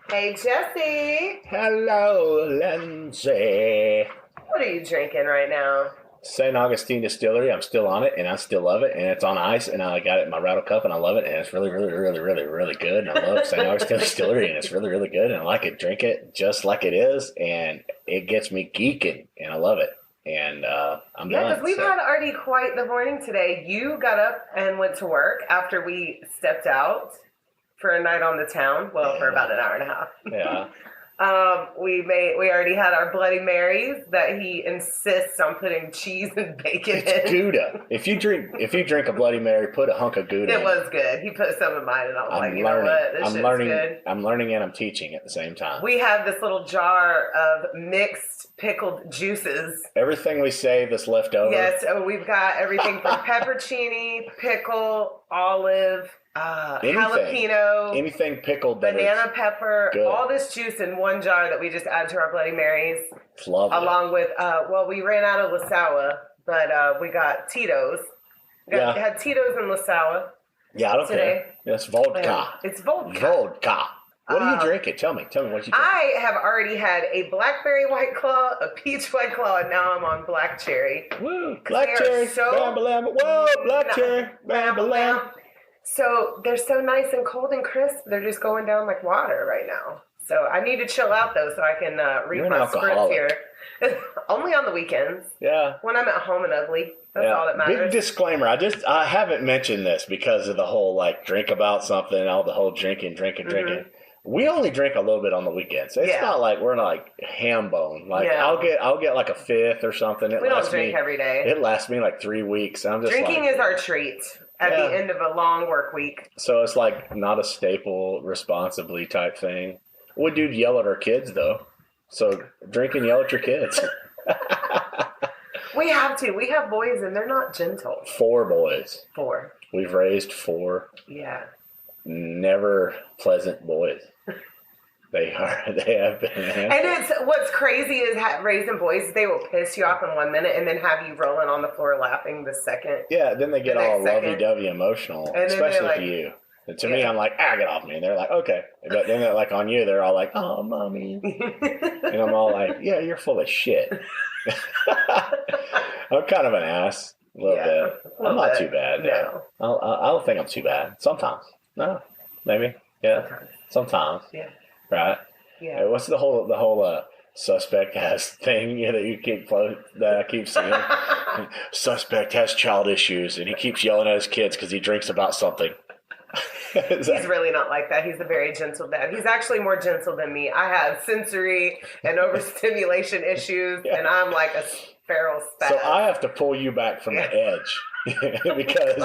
Hey, Jesse. Hello, Lindsay. What are you drinking right now? St. Augustine Distillery. I'm still on it, and I still love it. And it's on ice, and I got it in my rattle cup, and I love it. And it's really, really, really, really, really good. And I love St. Augustine Distillery, and it's really, really good. And I like it. Drink it just like it is, and it gets me geeking, and I love it. And I'm done. Yeah, because we've had already quite the morning today. You got up and went to work after we stepped out for a night on the town. Well, for about an hour and a half. Yeah. We already had our Bloody Marys that he insists on putting cheese and bacon It's in. Gouda. If you drink a Bloody Mary, put a hunk of Gouda. It was good. He put some in mine, and I was like, you learning. know what? This shit's learning. good. I'm learning and I'm teaching at the same time. We have this little jar of mixed pickled juices. Everything we save that's left over. Yes, so we've got everything from peppercini, pickle, olive, jalapeno, anything pickled, banana pepper, good. All this juice in one jar that we just add to our Bloody Marys. It's lovely. Along with, we ran out of LaSalle, but we got Tito's. Had Tito's and LaSalle. Yeah, I don't care. It's vodka. It's vodka. Vodka. What are you drinking? Tell me what you drink. I have already had a blackberry White Claw, a peach White Claw, and now I'm on black cherry. Woo, black cherry. Bam-ba-lam. Whoa, black cherry. Bam-ba-lam. So they're so nice and cold and crisp. They're just going down like water right now. So I need to chill out though so I can read my scripts here. Only on the weekends. Yeah. When I'm at home and ugly. That's all that matters. Big disclaimer. I haven't mentioned this because of the whole like drink about something and all the whole drinking. Mm-hmm. We only drink a little bit on the weekends. It's not like we're like ham bone. Like I'll get like a fifth or something. We don't drink every day. It lasts me like 3 weeks. I'm just drinking is our treat at the end of a long work week. So it's like not a staple responsibly type thing. We do yell at our kids though. So drink and yell at your kids. We have to. We have boys and they're not gentle. 4 boys. 4. We've raised 4. Yeah. Never pleasant boys. They have been. And what's crazy is raising boys, they will piss you off in 1 minute and then have you rolling on the floor laughing the second. Yeah, then they get all lovey-dovey emotional, especially with you. And to me, I'm like, get off me. And they're like, okay. But then they're like on you, they're all like, oh, mommy. And I'm all like, yeah, you're full of shit. I'm kind of an ass a little bit. I'm not too bad. No. I don't think I'm too bad. Sometimes. No. Maybe. Yeah. Sometimes. Yeah. Right? Yeah. What's the whole suspect has thing that you that I keep saying? Suspect has child issues and he keeps yelling at his kids because he drinks about something. He's really not like that. He's a very gentle dad. He's actually more gentle than me. I have sensory and overstimulation issues, and I'm like a feral spaz. So I have to pull you back from the edge because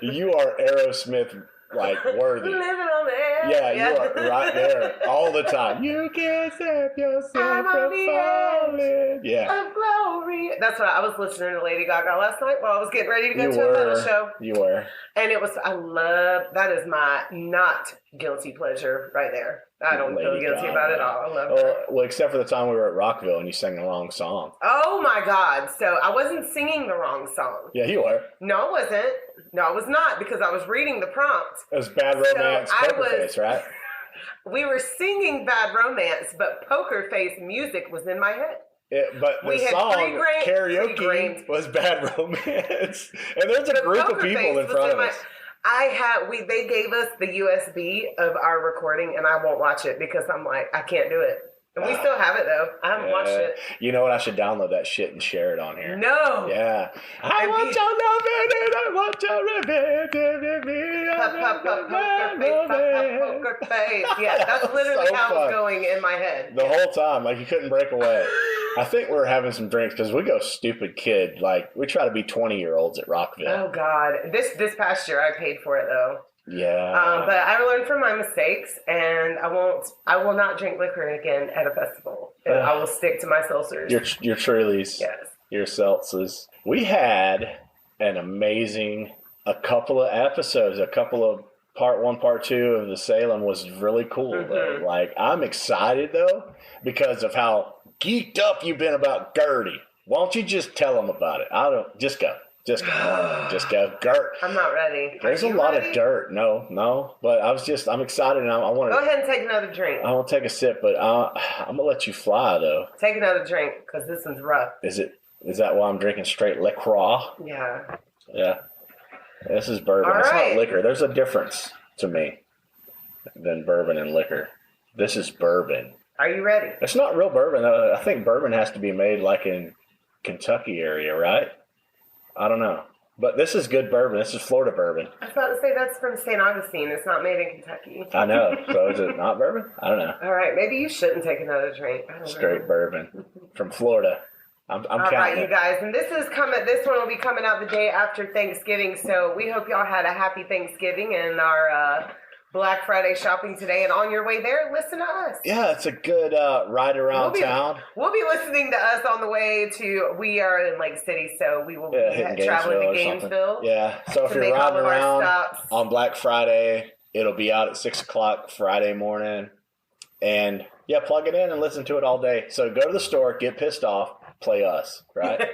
you are Aerosmith like worthy. Living on the edge. Yeah, you are right there all the time. You can't save yourself from falling. Yeah. Of glory. That's what I was listening to Lady Gaga last night while I was getting ready to go to a metal show. You were. And that is my not guilty pleasure right there. I don't feel guilty about it at all. I love it. Well, except for the time we were at Rockville and you sang the wrong song. Oh my God. So I wasn't singing the wrong song. Yeah, you were. No, I wasn't. No, I was not because I was reading the prompt. It was Bad Romance, Poker Face, right? We were singing Bad Romance, but Poker Face music was in my head. But the song karaoke was Bad Romance. And there's a group of people in front of us. They gave us the USB of our recording, and I won't watch it because I'm like, I can't do it. And we still have it, though. I haven't watched it. You know what? I should download that shit and share it on here. No. Yeah. I want your love and I want your revenge. Poker face. Yeah, that's literally how it was going in my head. The whole time. Like, you couldn't break away. I think we're having some drinks because we go stupid kid. Like, we try to be 20-year-olds at Rockville. Oh, God. This past year, I paid for it, though. Yeah. But I learned from my mistakes, and I will not drink liquor again at a festival. I will stick to my seltzers. Your Trulies. Yes. Your seltzers. We had an amazing, a couple of episodes, a couple of part 1, part 2 of the Salem was really cool. Mm-hmm. Like, I'm excited, though, because of how geeked up you've been about Gertie. Why don't you just tell them about it? Just go. Just go. Gert. I'm not ready. There's a lot of dirt. No. But I'm excited and I want to. Go ahead and take another drink. I want to take a sip, but I'm going to let you fly, though. Take another drink, because this one's rough. Is that why I'm drinking straight LaCroix? Yeah. Yeah. This is bourbon. It's not liquor. There's a difference to me than bourbon and liquor. This is bourbon. Are you ready? It's not real bourbon. I think bourbon has to be made like in Kentucky area, right? I don't know. But this is good bourbon. This is Florida bourbon. I was about to say that's from St. Augustine. It's not made in Kentucky. I know. So is it not bourbon? I don't know. All right. Maybe you shouldn't take another drink. I don't Straight know. bourbon from Florida. I'm All counting right, it. you guys. And this one will be coming out the day after Thanksgiving. So we hope y'all had a happy Thanksgiving and our Black Friday shopping today. And on your way there, listen to us. Yeah, it's a good ride around town. We'll be listening to us on the way to, we are in Lake City, so we will be traveling to Gainesville. Yeah, so if you're riding around on Black Friday, it'll be out at 6 o'clock Friday morning. And yeah, plug it in and listen to it all day. So go to the store, get pissed off, play us, right?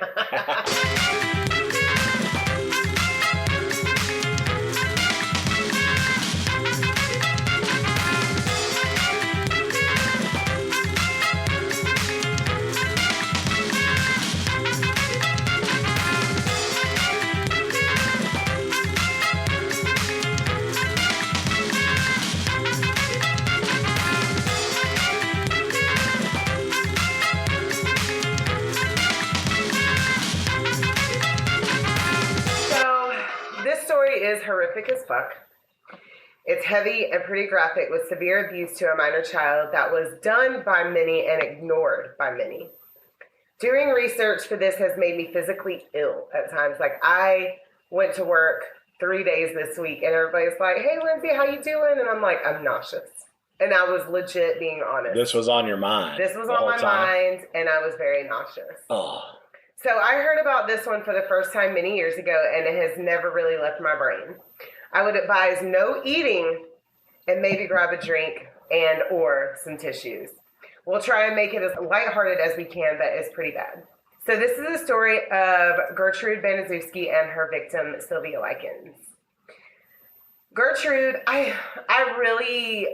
Is horrific as fuck. It's heavy and pretty graphic with severe abuse to a minor child that was done by many and ignored by many. Doing research for this has made me physically ill at times. Like, I went to work 3 days this week and everybody's like, hey, Lindsay, how you doing? And I'm like, I'm nauseous. And I was legit being honest. This was on your mind. This was on my mind, and I was very nauseous. Oh. So I heard about this one for the first time many years ago, and it has never really left my brain. I would advise no eating and maybe grab a drink and or some tissues. We'll try and make it as lighthearted as we can, but it's pretty bad. So this is a story of Gertrude Baniszewski and her victim, Sylvia Likens. Gertrude, I really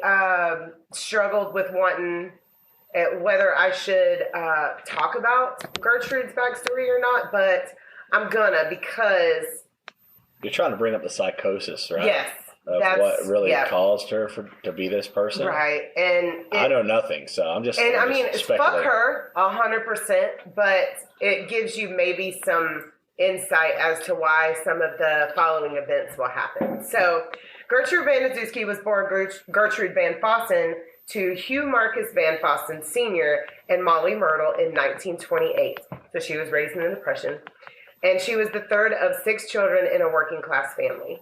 struggled with wanting whether I should talk about Gertrude's backstory or not, but I'm gonna, because you're trying to bring up the psychosis, right? Yes, of what really caused her to be this person, right? And I know nothing, so I'm just. And I mean, fuck her 100%, but it gives you maybe some insight as to why some of the following events will happen. So, Gertrude Baniszewski was born Gertrude Van Fossen to Hugh Marcus Van Fossen Sr. and Molly Myrtle in 1928. So she was raised in the Depression. And she was the third of 6 children in a working class family.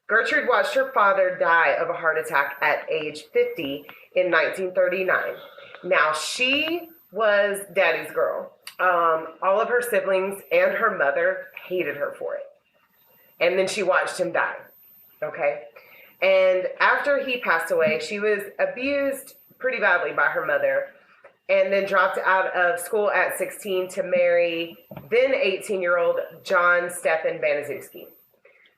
Gertrude watched her father die of a heart attack at age 50 in 1939. Now, she was daddy's girl. All of her siblings and her mother hated her for it. And then she watched him die. Okay? And after he passed away, she was abused pretty badly by her mother and then dropped out of school at 16 to marry then 18-year-old John Stephen Baniszewski.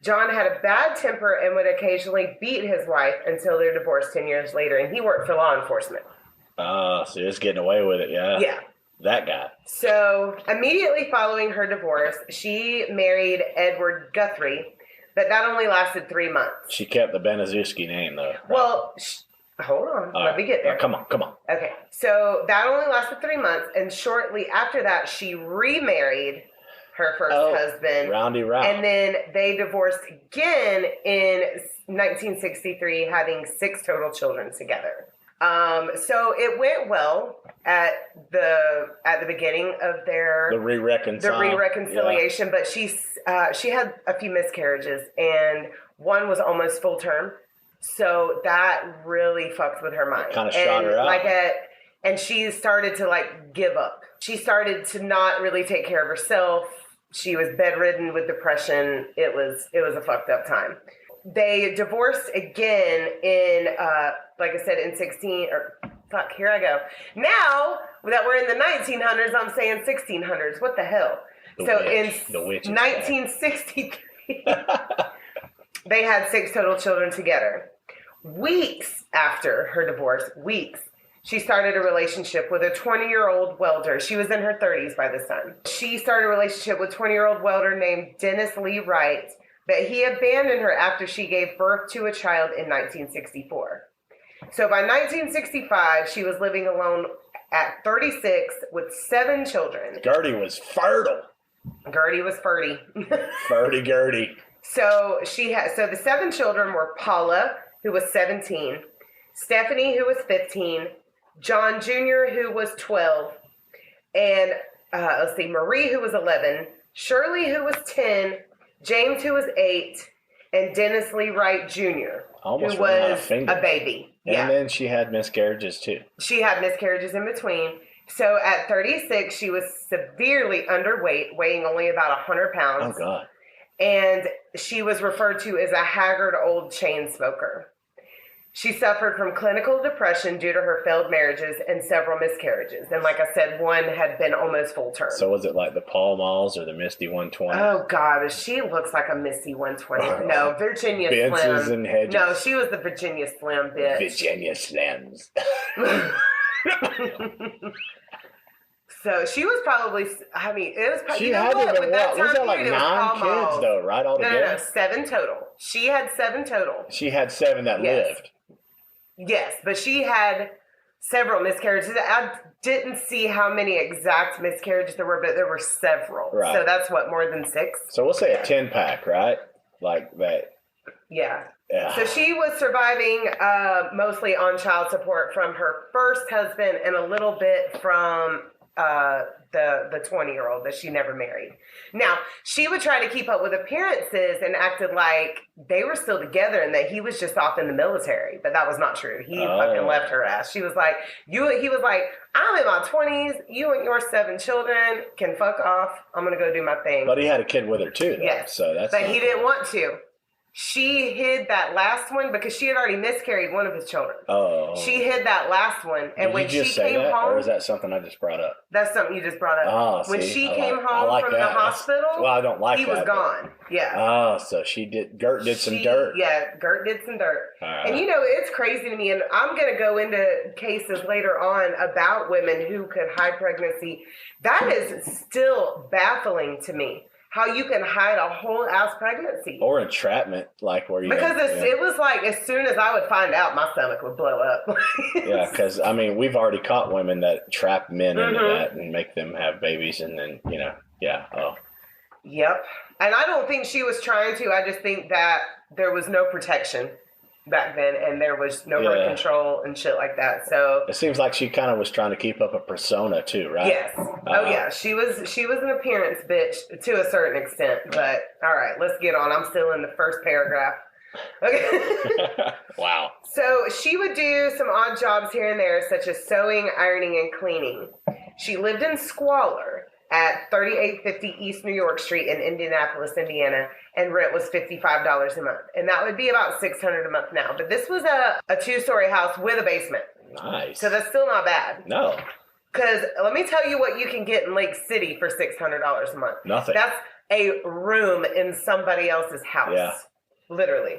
John had a bad temper and would occasionally beat his wife until their divorce 10 years later, and he worked for law enforcement. So he was getting away with it, yeah? Yeah. That guy. So immediately following her divorce, she married Edward Guthrie, but that only lasted 3 months. She kept the Baniszewski name, though. Right? Well, hold on. Let me get there. Come on. Okay. So that only lasted 3 months, and shortly after that, she remarried her first husband. Roundy round. And then they divorced again in 1963, having 6 total children together. So it went well at the beginning of the re-reconciliation, but she had a few miscarriages, and one was almost full term. So that really fucked with her mind. Kind of shot her out. And she started to give up. She started to not really take care of herself. She was bedridden with depression. It was a fucked up time. They divorced again in, like I said, in 16, here I go. Now that we're in the 1900s, I'm saying 1600s. What the hell? The witch in 1963, they had 6 total children together. Weeks after her divorce, she started a relationship with a 20-year-old welder. She was in her 30s by this time. She started a relationship with a 20-year-old welder named Dennis Lee Wright, but he abandoned her after she gave birth to a child in 1964. So by 1965, she was living alone at 36 with 7 children. Gertie was fertile. Gertie was ferty. Ferty Gertie. So the 7 children were Paula, who was 17, Stephanie, who was 15, John Jr., who was 12, and Marie, who was 11, Shirley, who was 10, James, who was 8, and Dennis Lee Wright Jr., who was a baby. And then she had miscarriages too. She had miscarriages in between. So at 36, she was severely underweight, weighing only about 100 pounds. Oh, God. And she was referred to as a haggard old chain smoker. She suffered from clinical depression due to her failed marriages and several miscarriages. And like I said, one had been almost full term. So was it like the Pall Malls or the Misty 120? Oh, God. She looks like a Misty 120. No, Virginia Fences Slim. and hedges. No, she was the Virginia Slim bitch. Virginia Slims. So she was probably, it was probably, she had to been what? Was that like 9 kids though, right? Altogether? No, 7 total. She had 7 total. She had 7 that lived. Yes, but she had several miscarriages. I didn't see how many exact miscarriages there were, but there were several. Right. So that's what, more than 6? So we'll say a 10-pack, right? Like that. Yeah. So she was surviving mostly on child support from her first husband and a little bit from the 20-year-old that she never married. Now, she would try to keep up with appearances and acted like they were still together and that he was just off in the military, but that was not true. He fucking left her ass. She was like, he was like, I'm in my 20s, you and your 7 children can fuck off. I'm going to go do my thing. But he had a kid with her too, though. Yes. So that's but he didn't want to. She hid that last one because she had already miscarried one of his children. Oh. She hid that last one. And when she came home. Or is that something I just brought up? That's something you just brought up. Oh, when she came home from the hospital. Well, I don't like that. He was gone. Yeah. Oh, so Gert did some dirt. Yeah, Gert did some dirt. Right. And it's crazy to me. And I'm going to go into cases later on about women who could hide pregnancy. That is still baffling to me. How you can hide a whole ass pregnancy. Or entrapment, like where you... Because it was like, as soon as I would find out, my stomach would blow up. Yeah, because, we've already caught women that trap men into that and make them have babies and then, Yep. And I don't think she was trying to. I just think that there was no protection back then and there was no birth control and shit like that. So it seems like she kind of was trying to keep up a persona too, right? Yes. Yeah. She was an appearance bitch to a certain extent. But all right, let's get on. I'm still in the first paragraph. Okay. Wow. So she would do some odd jobs here and there, such as sewing, ironing, and cleaning. She lived in squalor at 3850 East New York Street in Indianapolis, Indiana, and rent was $55 a month. And that would be about $600 a month now. But this was a 2-story house with a basement. Nice. So that's still not bad. No. Because let me tell you what you can get in Lake City for $600 a month. Nothing. That's a room in somebody else's house. Yeah. Literally.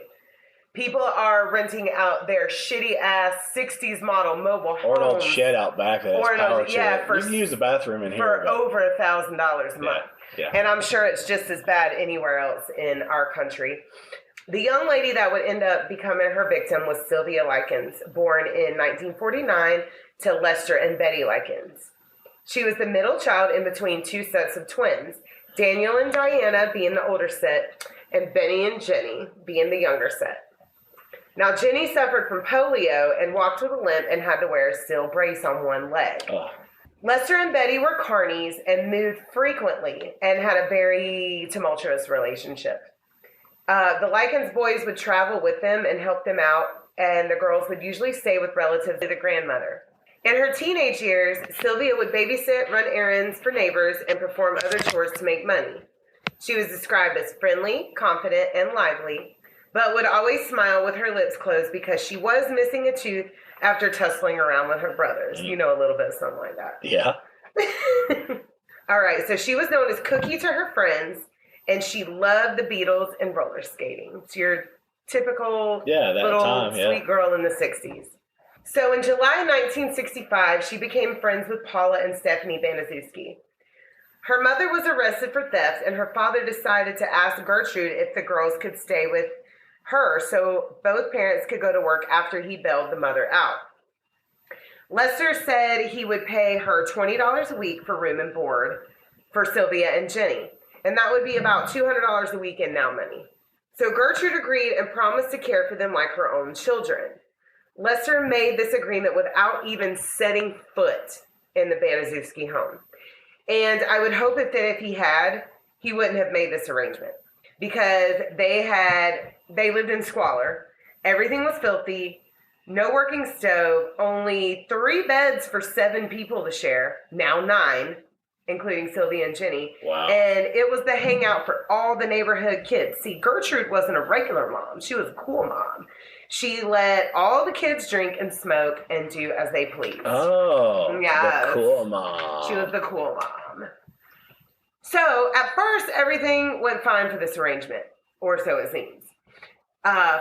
People are renting out their shitty-ass 60s model mobile homes. Or an old shed out back that has power to it. You can use the bathroom in here. For over $1,000 a month. Yeah. And I'm sure it's just as bad anywhere else in our country. The young lady that would end up becoming her victim was Sylvia Likens, born in 1949 to Lester and Betty Likens. She was the middle child in between 2 sets of twins, Daniel and Diana being the older set, and Benny and Jenny being the younger set. Now, Jenny suffered from polio and walked with a limp and had to wear a steel brace on one leg. Ugh. Lester and Betty were carnies and moved frequently and had a very tumultuous relationship. The Likens boys would travel with them and help them out, and the girls would usually stay with relatives to the grandmother. In her teenage years, Sylvia would babysit, run errands for neighbors, and perform other chores to make money. She was described as friendly, confident, and lively, but would always smile with her lips closed because she was missing a tooth after tussling around with her brothers. You know, a little bit of something like that. Yeah. All right, so she was known as Cookie to her friends, and she loved the Beatles and roller skating. It's your typical little sweet girl in the 60s. So in July 1965, she became friends with Paula and Stephanie Baniszewski. Her mother was arrested for theft, and her father decided to ask Gertrude if the girls could stay with her so both parents could go to work after he bailed the mother out. Lester said he would pay her $20 a week for room and board for Sylvia and Jenny, and that would be about $200 a week in now money. So Gertrude agreed and promised to care for them like her own children. Lester made this agreement without even setting foot in the Baniszewski home. And I would hope that if he had, he wouldn't have made this arrangement because they lived in squalor. Everything was filthy, no working stove, only 3 beds for 7 people to share, now 9, including Sylvia and Jenny. Wow. And it was the hangout for all the neighborhood kids. See, Gertrude wasn't a regular mom. She was a cool mom. She let all the kids drink and smoke and do as they pleased. Oh, yes. The cool mom. She was the cool mom. So, at first, everything went fine for this arrangement, or so it seems,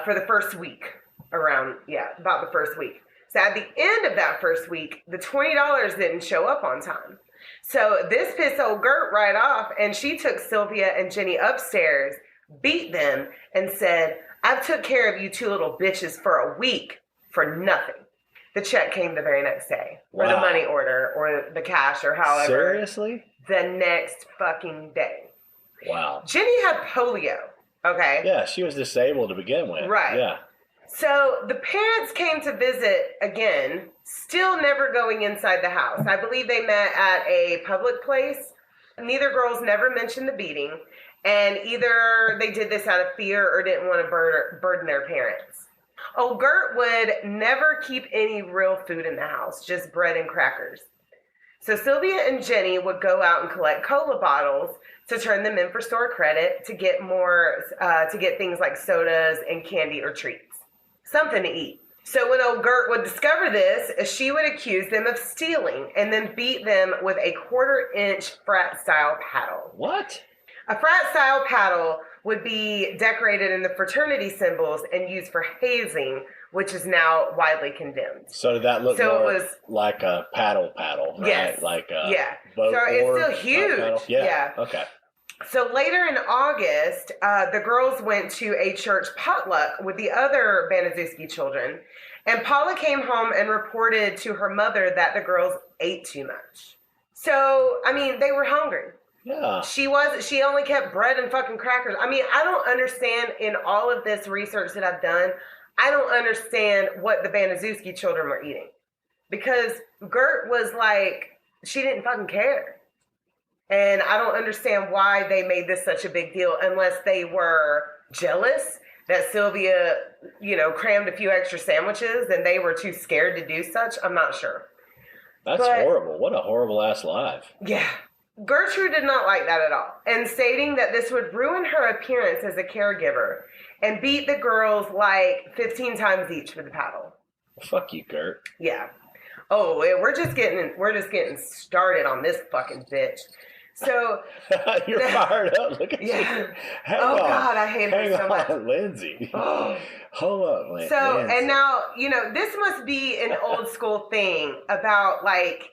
for the first week. About the first week. So, at the end of that first week, the $20 didn't show up on time. So, this pissed old Gert right off, and she took Sylvia and Jenny upstairs, beat them, and said, "I've took care of you 2 little bitches for a week for nothing." The check came the very next day. Wow. Or the money order, or the cash, or however. Seriously? The next fucking day. Wow. Jenny had polio, okay? Yeah, she was disabled to begin with. Right. Yeah. So the parents came to visit again, still never going inside the house. I believe they met at a public place. Neither girls never mentioned the beating. And either they did this out of fear or didn't want to burden their parents. Oh, Gert would never keep any real food in the house, just bread and crackers. So Sylvia and Jenny would go out and collect cola bottles to turn them in for store credit to get to get things like sodas and candy or treats. Something to eat. So when old Gert would discover this, she would accuse them of stealing and then beat them with a 1/4-inch frat-style paddle. What? A frat-style paddle would be decorated in the fraternity symbols and used for hazing, which is now widely condemned. So did that look like a paddle, right? Yes. Like a boat. So it's still huge. Yeah. Okay. So later in August, the girls went to a church potluck with the other Baniszewski children, and Paula came home and reported to her mother that the girls ate too much. So, I mean, they were hungry. Yeah. She only kept bread and fucking crackers. I mean, I don't understand in all of this research that I've done, I don't understand what the Baniszewski children were eating. Because Gert was like, she didn't fucking care. And I don't understand why they made this such a big deal unless they were jealous that Sylvia, crammed a few extra sandwiches and they were too scared to do such. I'm not sure. That's horrible. What a horrible ass life. Yeah. Gertrude did not like that at all, and stating that this would ruin her appearance as a caregiver and beat the girls like 15 times each with the paddle. Fuck you, Gert. Yeah. Oh, we're just getting started on this fucking bitch. So you're fired up. Look at you. Hang on. God, I hate her so much. Lindsay. Hold up, Lindsay. So, and now, this must be an old school thing about like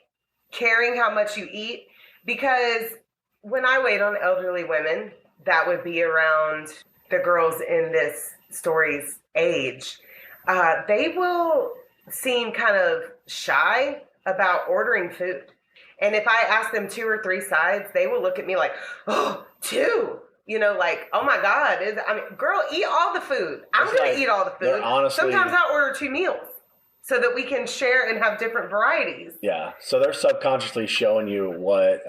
caring how much you eat. Because when I wait on elderly women, that would be around the girls in this story's age, they will seem kind of shy about ordering food. And if I ask them 2 or 3 sides, they will look at me like, oh, 2? Like, oh my God. Girl, eat all the food. I'm going to eat all the food. Honestly, sometimes I'll order 2 meals. So that we can share and have different varieties. Yeah. So they're subconsciously showing you what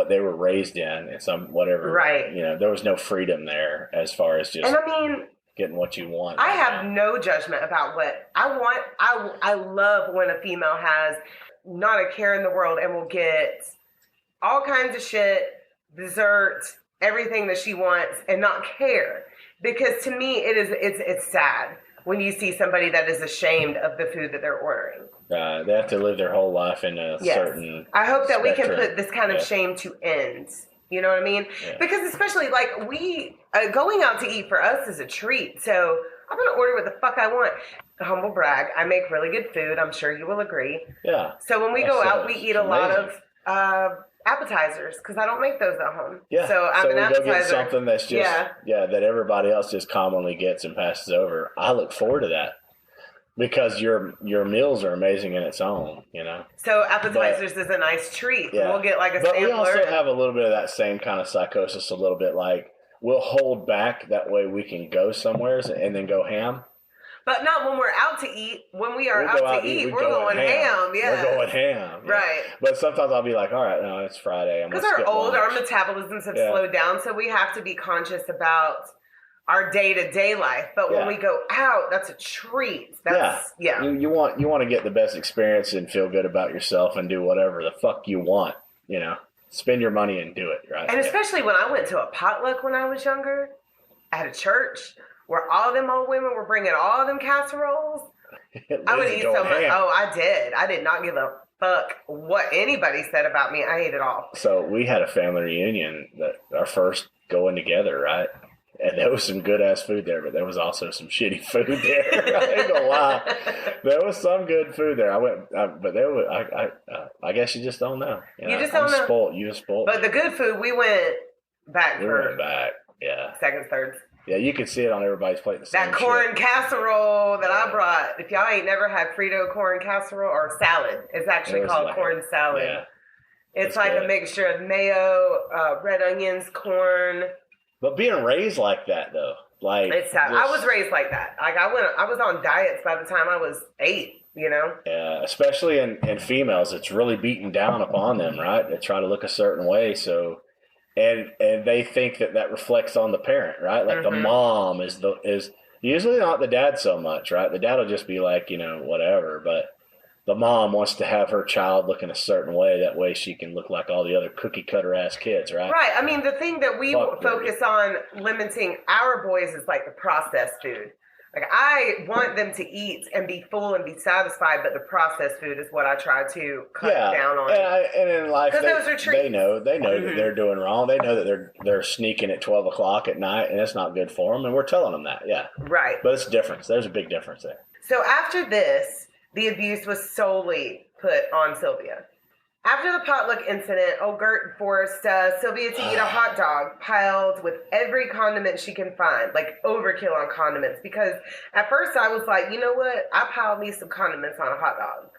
they were raised in and some whatever. Right. There was no freedom there as far as just getting what you want. I have no judgment about what I want. I love when a female has not a care in the world and will get all kinds of shit, dessert, everything that she wants and not care. Because to me it's sad. when you see somebody that is ashamed of the food that they're ordering. They have to live their whole life in a certain I hope that spectrum. we can put this kind of shame to end. You know what I mean? Yeah. Because especially like going out to eat for us is a treat. So I'm going to order what the fuck I want. Humble brag. I make really good food. I'm sure you will agree. Yeah. So when we go out, we eat a lot of appetizers because I don't make those at home. Yeah. So I'm an appetizer. Go get something that's just that everybody else just commonly gets and passes over. I look forward to that because your meals are amazing in its own, you know. So appetizers is a nice treat. Yeah. We'll get like a sampler. But we also have a little bit of that same kind of psychosis. A little bit like we'll hold back that way we can go somewhere and then go ham. But not when we're out to eat. When we are out to eat, we're going ham. Yeah. We're going ham. Yeah. Right. But sometimes I'll be like, all right, no, it's Friday. Because our metabolisms have slowed down, so we have to be conscious about our day-to-day life. But when we go out, that's a treat. You want to get the best experience and feel good about yourself and do whatever the fuck you want, you know. Spend your money and do it, right? And especially when I went to a potluck when I was younger at a church where all them old women were bringing all them casseroles. I would eat so much. Oh, I did. I did not give a fuck what anybody said about me. I ate it all. So we had a family reunion, our first going together, right? And there was some good-ass food there, but there was also some shitty food there. I ain't gonna lie. There was some good food there. I guess you just don't know. You just don't know. Spoiled. You just spoiled. But the good food, we went back yeah. Seconds, thirds. Yeah, you can see it on everybody's plate. That corn casserole that I brought. If y'all ain't never had Frito corn casserole or salad, it's actually called corn salad. Yeah. It's like a mixture of mayo, red onions, corn. But being raised like that, though, like it's sad. I was raised like that. Like I was on diets by the time I was 8. You know. Yeah, especially in females, it's really beaten down upon them, right? They try to look a certain way, so. And they think that reflects on the parent, right? Like the mom is usually not the dad so much, right? The dad will just be like, you know, whatever. But the mom wants to have her child look in a certain way. That way she can look like all the other cookie cutter ass kids, right? Right. I mean, the thing that we focus on limiting our boys is like the processed food. Like I want them to eat and be full and be satisfied, but the processed food is what I try to cut down on. And in life, those are treats. They know that they're doing wrong. They know that they're sneaking at 12 o'clock at night, and it's not good for them. And we're telling them that, right. But it's a difference. There's a big difference there. So after this, the abuse was solely put on Sylvia. After the potluck incident, old Gert forced Sylvia to eat a hot dog piled with every condiment she can find, like overkill on condiments. Because at first I was like, you know what? I piled me some condiments on a hot dog.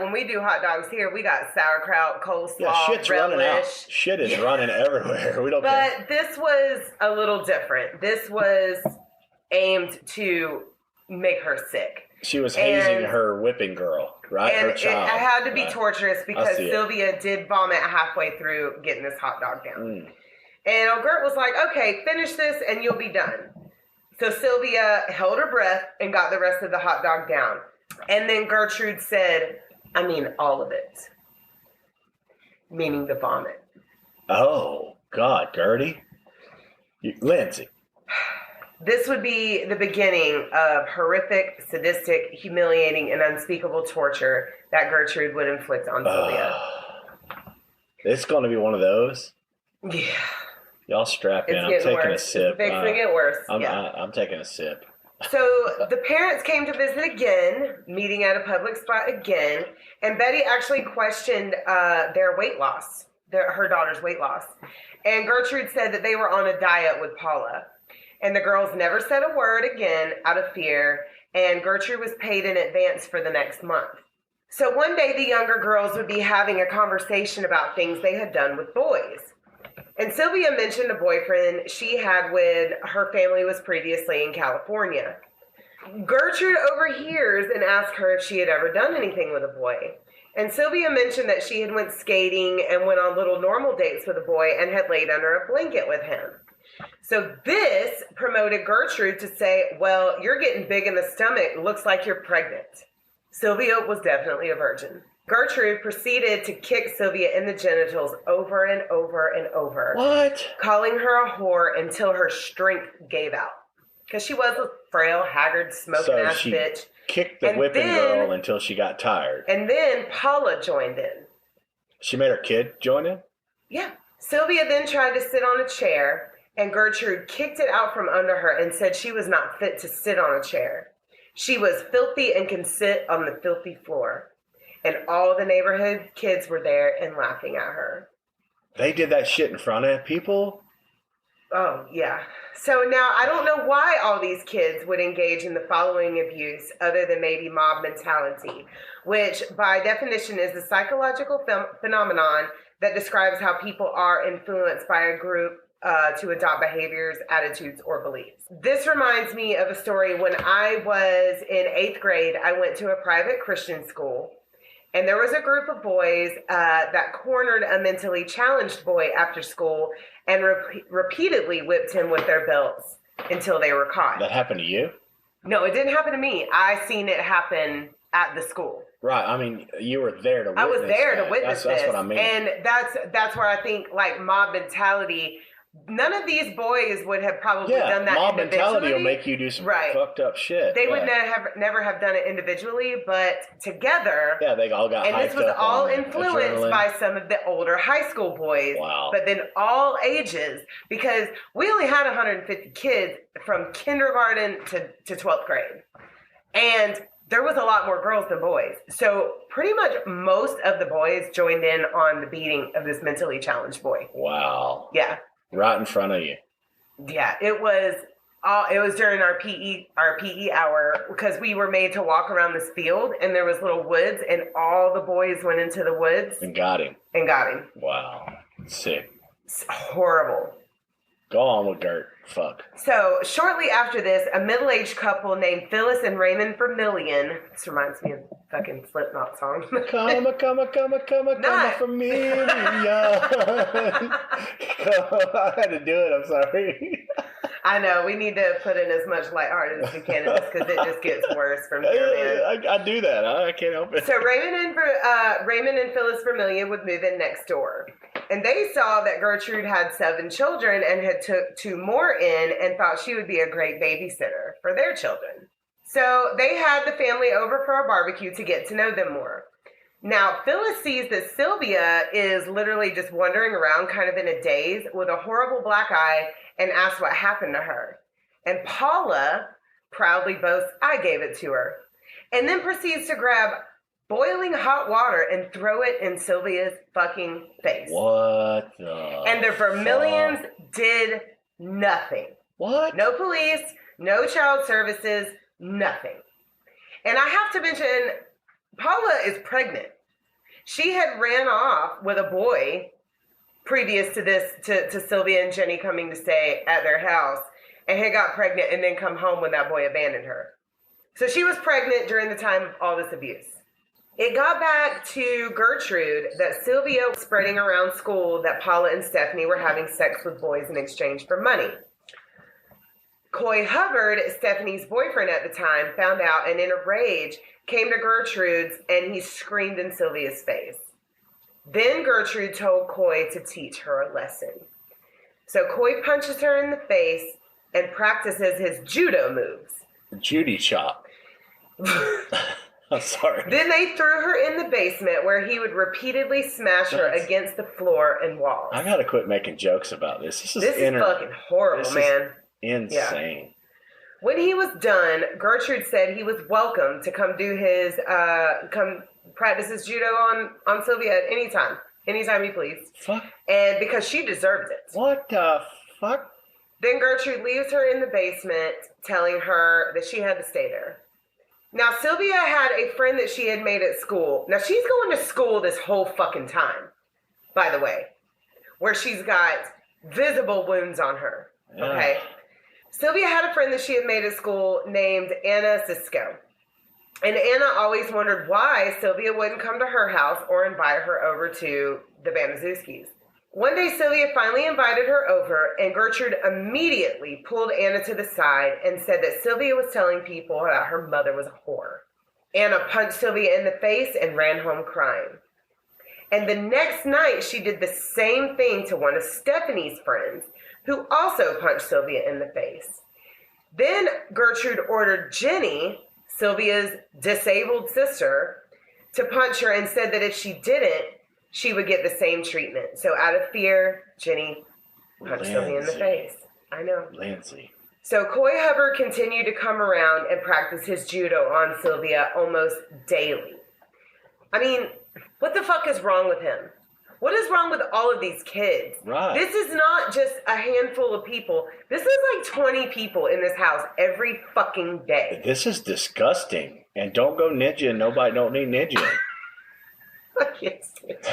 When we do hot dogs here, we got sauerkraut, coleslaw, shit's running out. Shit is running everywhere. We don't care. But this was a little different. This was aimed to make her sick. She was hazing her whipping girl, right? And her child. It had to be torturous because Sylvia did vomit halfway through getting this hot dog down. And old Gert was like, okay, finish this and you'll be done. So Sylvia held her breath and got the rest of the hot dog down. And then Gertrude said, I mean all of it. Meaning the vomit. Oh, God, Gertie. Lindsay. This would be the beginning of horrific, sadistic, humiliating, and unspeakable torture that Gertrude would inflict on Sylvia. It's going to be one of those. Yeah. Y'all strap in. I'm taking a sip. It's fixing to get worse. I'm taking a sip. So the parents came to visit again, meeting at a public spot again, and Betty actually questioned their weight loss, her daughter's weight loss. And Gertrude said that they were on a diet with Paula. And the girls never said a word again out of fear, and Gertrude was paid in advance for the next month. So one day the younger girls would be having a conversation about things they had done with boys. And Sylvia mentioned a boyfriend she had when her family was previously in California. Gertrude overhears and asks her if she had ever done anything with a boy. And Sylvia mentioned that she had went skating and went on little normal dates with a boy and had laid under a blanket with him. So this promoted Gertrude to say, well, you're getting big in the stomach. Looks like you're pregnant. Sylvia was definitely a virgin. Gertrude proceeded to kick Sylvia in the genitals over and over and over. What? Calling her a whore until her strength gave out. Because she was a frail, haggard, smoking-ass bitch. Kicked the whipping girl until she got tired. And then Paula joined in. She made her kid join in? Yeah. Sylvia then tried to sit on a chair, and Gertrude kicked it out from under her and said she was not fit to sit on a chair. She was filthy and can sit on the filthy floor. And all the neighborhood kids were there and laughing at her. They did that shit in front of people? Oh, yeah. So now I don't know why all these kids would engage in the following abuse other than maybe mob mentality, which by definition is a psychological phenomenon that describes how people are influenced by a group to adopt behaviors, attitudes, or beliefs. This reminds me of a story when I was in 8th grade. I went to a private Christian school. And there was a group of boys that cornered a mentally challenged boy after school and repeatedly whipped him with their belts until they were caught. That happened to you? No, it didn't happen to me. I seen it happen at the school. Right. I mean, you were there to witness I was there to witness this. That's what I mean. And that's where I think, like, mob mentality, none of these boys would have probably done that mob individually. mentality will make you do some fucked up shit. They would never have done it individually, but together. Yeah, they all got hyped up. And this was all influenced by some of the older high school boys. Wow. But then all ages, because we only had 150 kids from kindergarten to 12th grade. And there was a lot more girls than boys. So pretty much most of the boys joined in on the beating of this mentally challenged boy. Wow. Yeah. Right in front of you. Yeah, it was during our PE hour, because we were made to walk around this field and there was little woods and all the boys went into the woods and got him. Wow. Sick. It's horrible. Go on with Gert. Fuck. So shortly after this, a middle-aged couple named Phyllis and Raymond Vermillion. This reminds me of the fucking Slipknot song. Come Vermillion. I had to do it. I'm sorry. I know. We need to put in as much lighthearted as we can in this because it just gets worse from here, man. I do that. I can't help it. So Raymond and Phyllis Vermillion would move in next door. And they saw that Gertrude had 7 children and had took 2 more in and thought she would be a great babysitter for their children. So they had the family over for a barbecue to get to know them more. Now, Phyllis sees that Sylvia is literally just wandering around kind of in a daze with a horrible black eye and asks what happened to her. And Paula proudly boasts, "I gave it to her." And then proceeds to grab boiling hot water and throw it in Sylvia's fucking face. What the And the Vermillions did nothing. What? No police, no child services, nothing. And I have to mention, Paula is pregnant. She had ran off with a boy previous to this, to Sylvia and Jenny coming to stay at their house, and had got pregnant and then come home when that boy abandoned her. So she was pregnant during the time of all this abuse. It got back to Gertrude that Sylvia was spreading around school that Paula and Stephanie were having sex with boys in exchange for money. Coy Hubbard, Stephanie's boyfriend at the time, found out and in a rage came to Gertrude's and he screamed in Sylvia's face. Then Gertrude told Coy to teach her a lesson. So Coy punches her in the face and practices his judo moves. Judy chop. I'm sorry. Then they threw her in the basement where he would repeatedly smash her against the floor and walls. I gotta quit making jokes about this. This is fucking horrible, man. Insane. Yeah. When he was done, Gertrude said he was welcome to come do his, come practice his judo on Sylvia at any time he pleased. Fuck. And because she deserved it. What the fuck? Then Gertrude leaves her in the basement, telling her that she had to stay there. Now, Sylvia had a friend that she had made at school. Now, she's going to school this whole fucking time, by the way, where she's got visible wounds on her. Okay? Sylvia had a friend that she had made at school named Anna Cisco. And Anna always wondered why Sylvia wouldn't come to her house or invite her over to the Baniszewskis. One day, Sylvia finally invited her over, and Gertrude immediately pulled Anna to the side and said that Sylvia was telling people that her mother was a whore. Anna punched Sylvia in the face and ran home crying. And the next night, she did the same thing to one of Stephanie's friends, who also punched Sylvia in the face. Then Gertrude ordered Jenny, Sylvia's disabled sister, to punch her and said that if she didn't, she would get the same treatment. So out of fear, Jenny punched Sylvia in the face. I know. Lindsay. So Coy Hubbard continued to come around and practice his judo on Sylvia almost daily. I mean, what the fuck is wrong with him? What is wrong with all of these kids? Right. This is not just a handful of people. This is like 20 people in this house every fucking day. This is disgusting. And don't go ninja. Nobody don't need ninja. I can't stand it.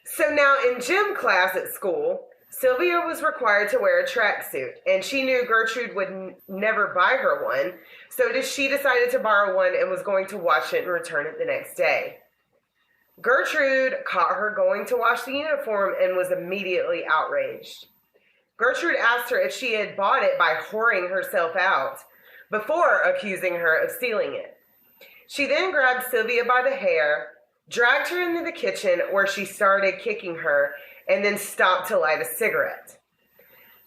So now in gym class at school, Sylvia was required to wear a tracksuit, and she knew Gertrude would never buy her one, so she decided to borrow one and was going to wash it and return it the next day. Gertrude caught her going to wash the uniform and was immediately outraged. Gertrude asked her if she had bought it by whoring herself out before accusing her of stealing it. She then grabbed Sylvia by the hair, dragged her into the kitchen where she started kicking her, and then stopped to light a cigarette.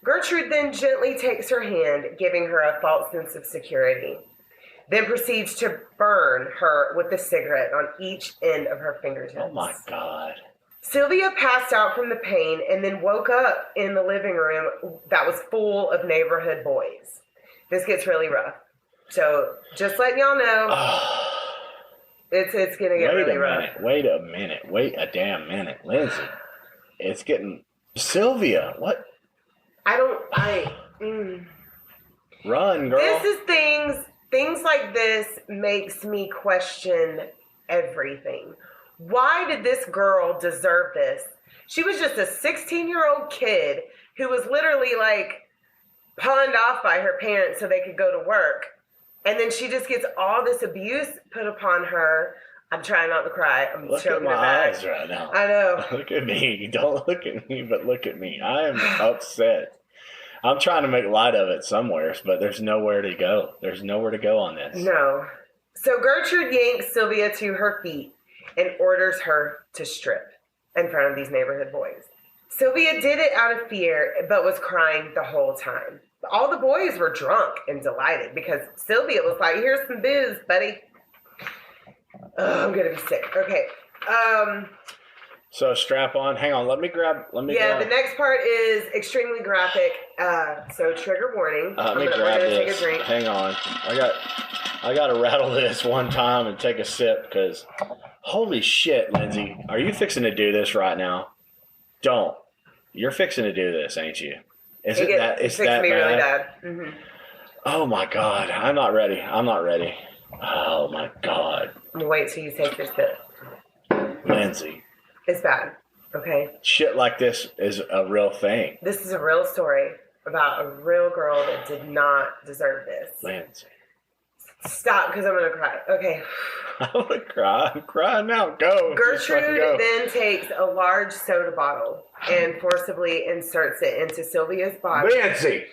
Gertrude then gently takes her hand, giving her a false sense of security, then proceeds to burn her with the cigarette on each end of her fingertips. Oh my God. Sylvia passed out from the pain and then woke up in the living room that was full of neighborhood boys. This gets really rough. So just letting y'all know, it's going to get really rough. Wait a minute. Wait a damn minute. Lindsay, it's getting... Sylvia, what? Run, girl. This is things like this makes me question everything. Why did this girl deserve this? She was just a 16-year-old kid who was literally like pawned off by her parents so they could go to work. And then she just gets all this abuse put upon her. I'm trying not to cry. I'm look at my eyes right now. I know. Look at me. Don't look at me, but look at me. I am upset. I'm trying to make light of it somewhere, but there's nowhere to go. There's nowhere to go on this. No. So Gertrude yanks Sylvia to her feet and orders her to strip in front of these neighborhood boys. Sylvia did it out of fear, but was crying the whole time. All the boys were drunk and delighted because Sylvia was like, here's some booze, buddy. Oh, I'm going to be sick. Okay. So strap on. Hang on. Let me grab. The next part is extremely graphic. So trigger warning. Let me grab this. Take a drink. Hang on. I got to rattle this one time and take a sip because holy shit, Lindsay. Are you fixing to do this right now? Don't. You're fixing to do this, ain't you? Is it that? It's that bad? Really bad. Mm-hmm. Oh my God. I'm not ready. Oh my God. Wait till you take your sip. Lindsay. It's bad. Okay? Shit like this is a real thing. This is a real story about a real girl that did not deserve this. Lindsay. Stop, because I'm going to cry. Okay. I'm going to cry. I'm crying now. Go. Gertrude then takes a large soda bottle and forcibly inserts it into Sylvia's body. Lindsay!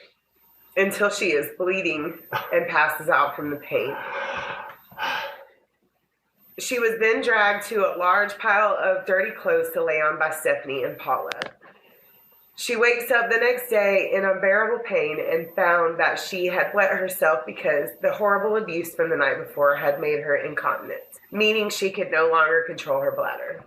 Until she is bleeding and passes out from the pain. She was then dragged to a large pile of dirty clothes to lay on by Stephanie and Paula. She wakes up the next day in unbearable pain and found that she had wet herself because the horrible abuse from the night before had made her incontinent, meaning she could no longer control her bladder.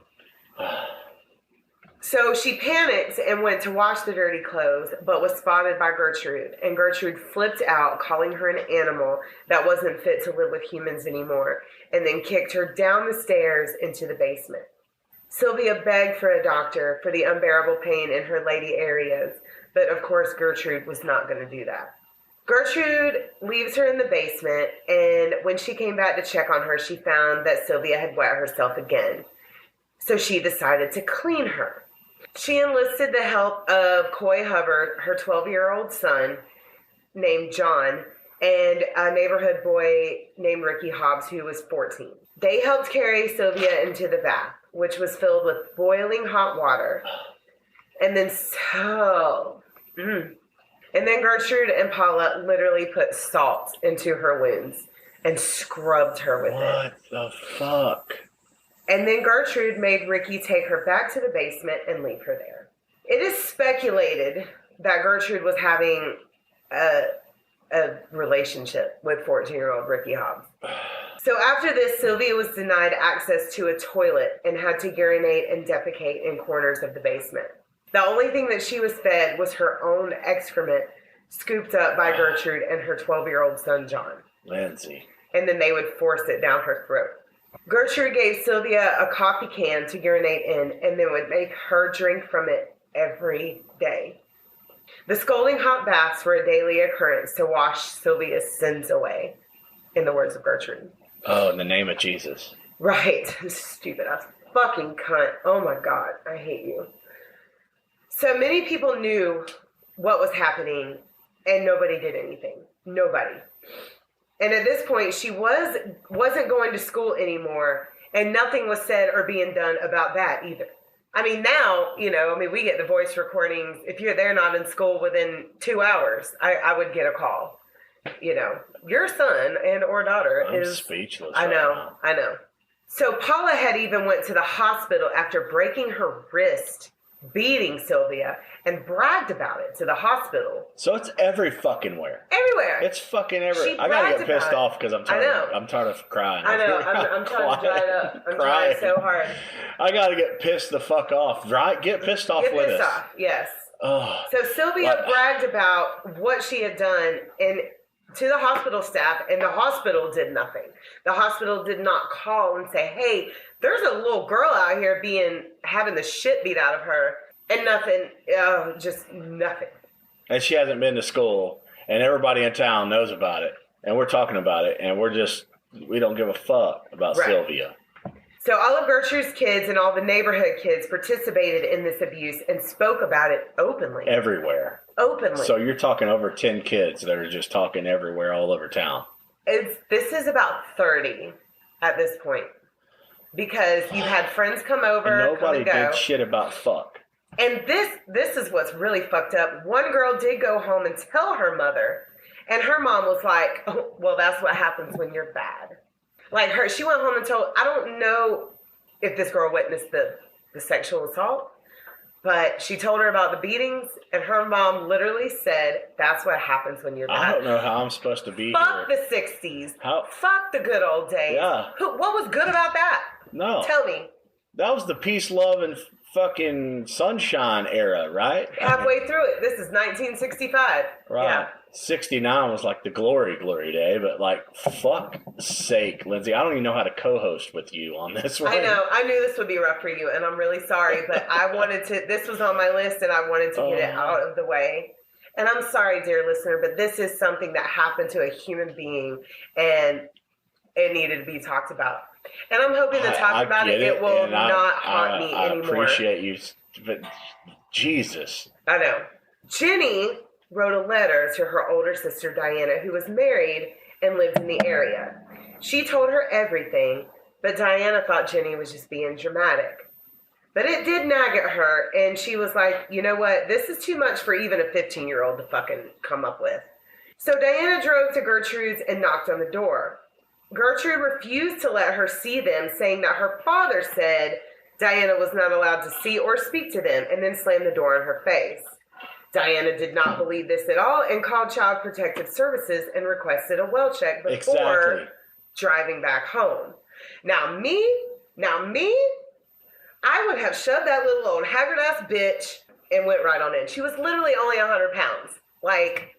So she panicked and went to wash the dirty clothes, but was spotted by Gertrude. And Gertrude flipped out, calling her an animal that wasn't fit to live with humans anymore, and then kicked her down the stairs into the basement. Sylvia begged for a doctor for the unbearable pain in her lady areas, but of course Gertrude was not going to do that. Gertrude leaves her in the basement, and when she came back to check on her, she found that Sylvia had wet herself again. So she decided to clean her. She enlisted the help of Coy Hubbard, her 12-year-old son, named John, and a neighborhood boy named Ricky Hobbs, who was 14. They helped carry Sylvia into the bath, which was filled with boiling hot water. And then And then Gertrude and Paula literally put salt into her wounds and scrubbed her with it. What the fuck? And then Gertrude made Ricky take her back to the basement and leave her there. It is speculated that Gertrude was having a relationship with 14-year-old Ricky Hobbs. So after this, Sylvia was denied access to a toilet and had to urinate and defecate in corners of the basement. The only thing that she was fed was her own excrement, scooped up by Gertrude and her 12-year-old son, John. Lindsay. And then they would force it down her throat. Gertrude gave Sylvia a coffee can to urinate in and then would make her drink from it every day. The scalding hot baths were a daily occurrence to wash Sylvia's sins away, in the words of Gertrude. Oh, in the name of Jesus. Right. Stupid ass fucking cunt. Oh my God. I hate you. So many people knew what was happening and nobody did anything. Nobody. And at this point, she wasn't going to school anymore, and nothing was said or being done about that either. I mean, now, we get the voice recordings. If they're not in school within 2 hours, I would get a call. Your son and or daughter is speechless. I know. So Paula had even went to the hospital after breaking her wrist, beating Sylvia, and bragged about it to the hospital. So it's every fucking where. Everywhere. It's fucking everywhere. I gotta get pissed off because I'm tired of crying. I know. I'm trying to dry it up. I'm trying so hard. I gotta get pissed the fuck off. Right? Get pissed off with us. Get pissed off, yes. Oh, so Sylvia bragged about what she had done to the hospital staff, and the hospital did nothing. The hospital did not call and say, hey, there's a little girl out here having the shit beat out of her, and nothing, just nothing. And she hasn't been to school, and everybody in town knows about it, and we're talking about it, and we don't give a fuck about Sylvia. So all of Gertrude's kids and all the neighborhood kids participated in this abuse and spoke about it openly. Everywhere. Openly. So you're talking over 10 kids that are just talking everywhere all over town. This is about 30 at this point. Because you've had friends come over, and nobody come and go. did shit about fuck. And this is what's really fucked up. One girl did go home and tell her mother. And her mom was like, oh, well, that's what happens when you're bad. Like she went home and told, I don't know if this girl witnessed the sexual assault, but she told her about the beatings, and her mom literally said, that's what happens when you're bad. I don't know how I'm supposed to be Fuck here. the 60s. Fuck the good old days. Yeah. What was good about that? No. Tell me. That was the peace, love, and fucking sunshine era, right? Halfway through it. This is 1965. Right. Yeah. 69 was like the glory day, but fuck sake, Lindsay, I don't even know how to co-host with you on this one. I know. I knew this would be rough for you, and I'm really sorry, but this was on my list, and I wanted to get it out of the way. And I'm sorry, dear listener, but this is something that happened to a human being, and it needed to be talked about. And I'm hoping to talk about it. It will not haunt me anymore. I appreciate you, but Jesus. I know. Jenny wrote a letter to her older sister, Diana, who was married and lived in the area. She told her everything, but Diana thought Jenny was just being dramatic. But it did nag at her, and she was like, you know what? This is too much for even a 15-year-old to fucking come up with. So Diana drove to Gertrude's and knocked on the door. Gertrude refused to let her see them, saying that her father said Diana was not allowed to see or speak to them, and then slammed the door in her face. Diana did not believe this at all and called Child Protective Services and requested a well check before driving back home. Now me, I would have shoved that little old haggard-ass bitch and went right on in. She was literally only 100 pounds. Like,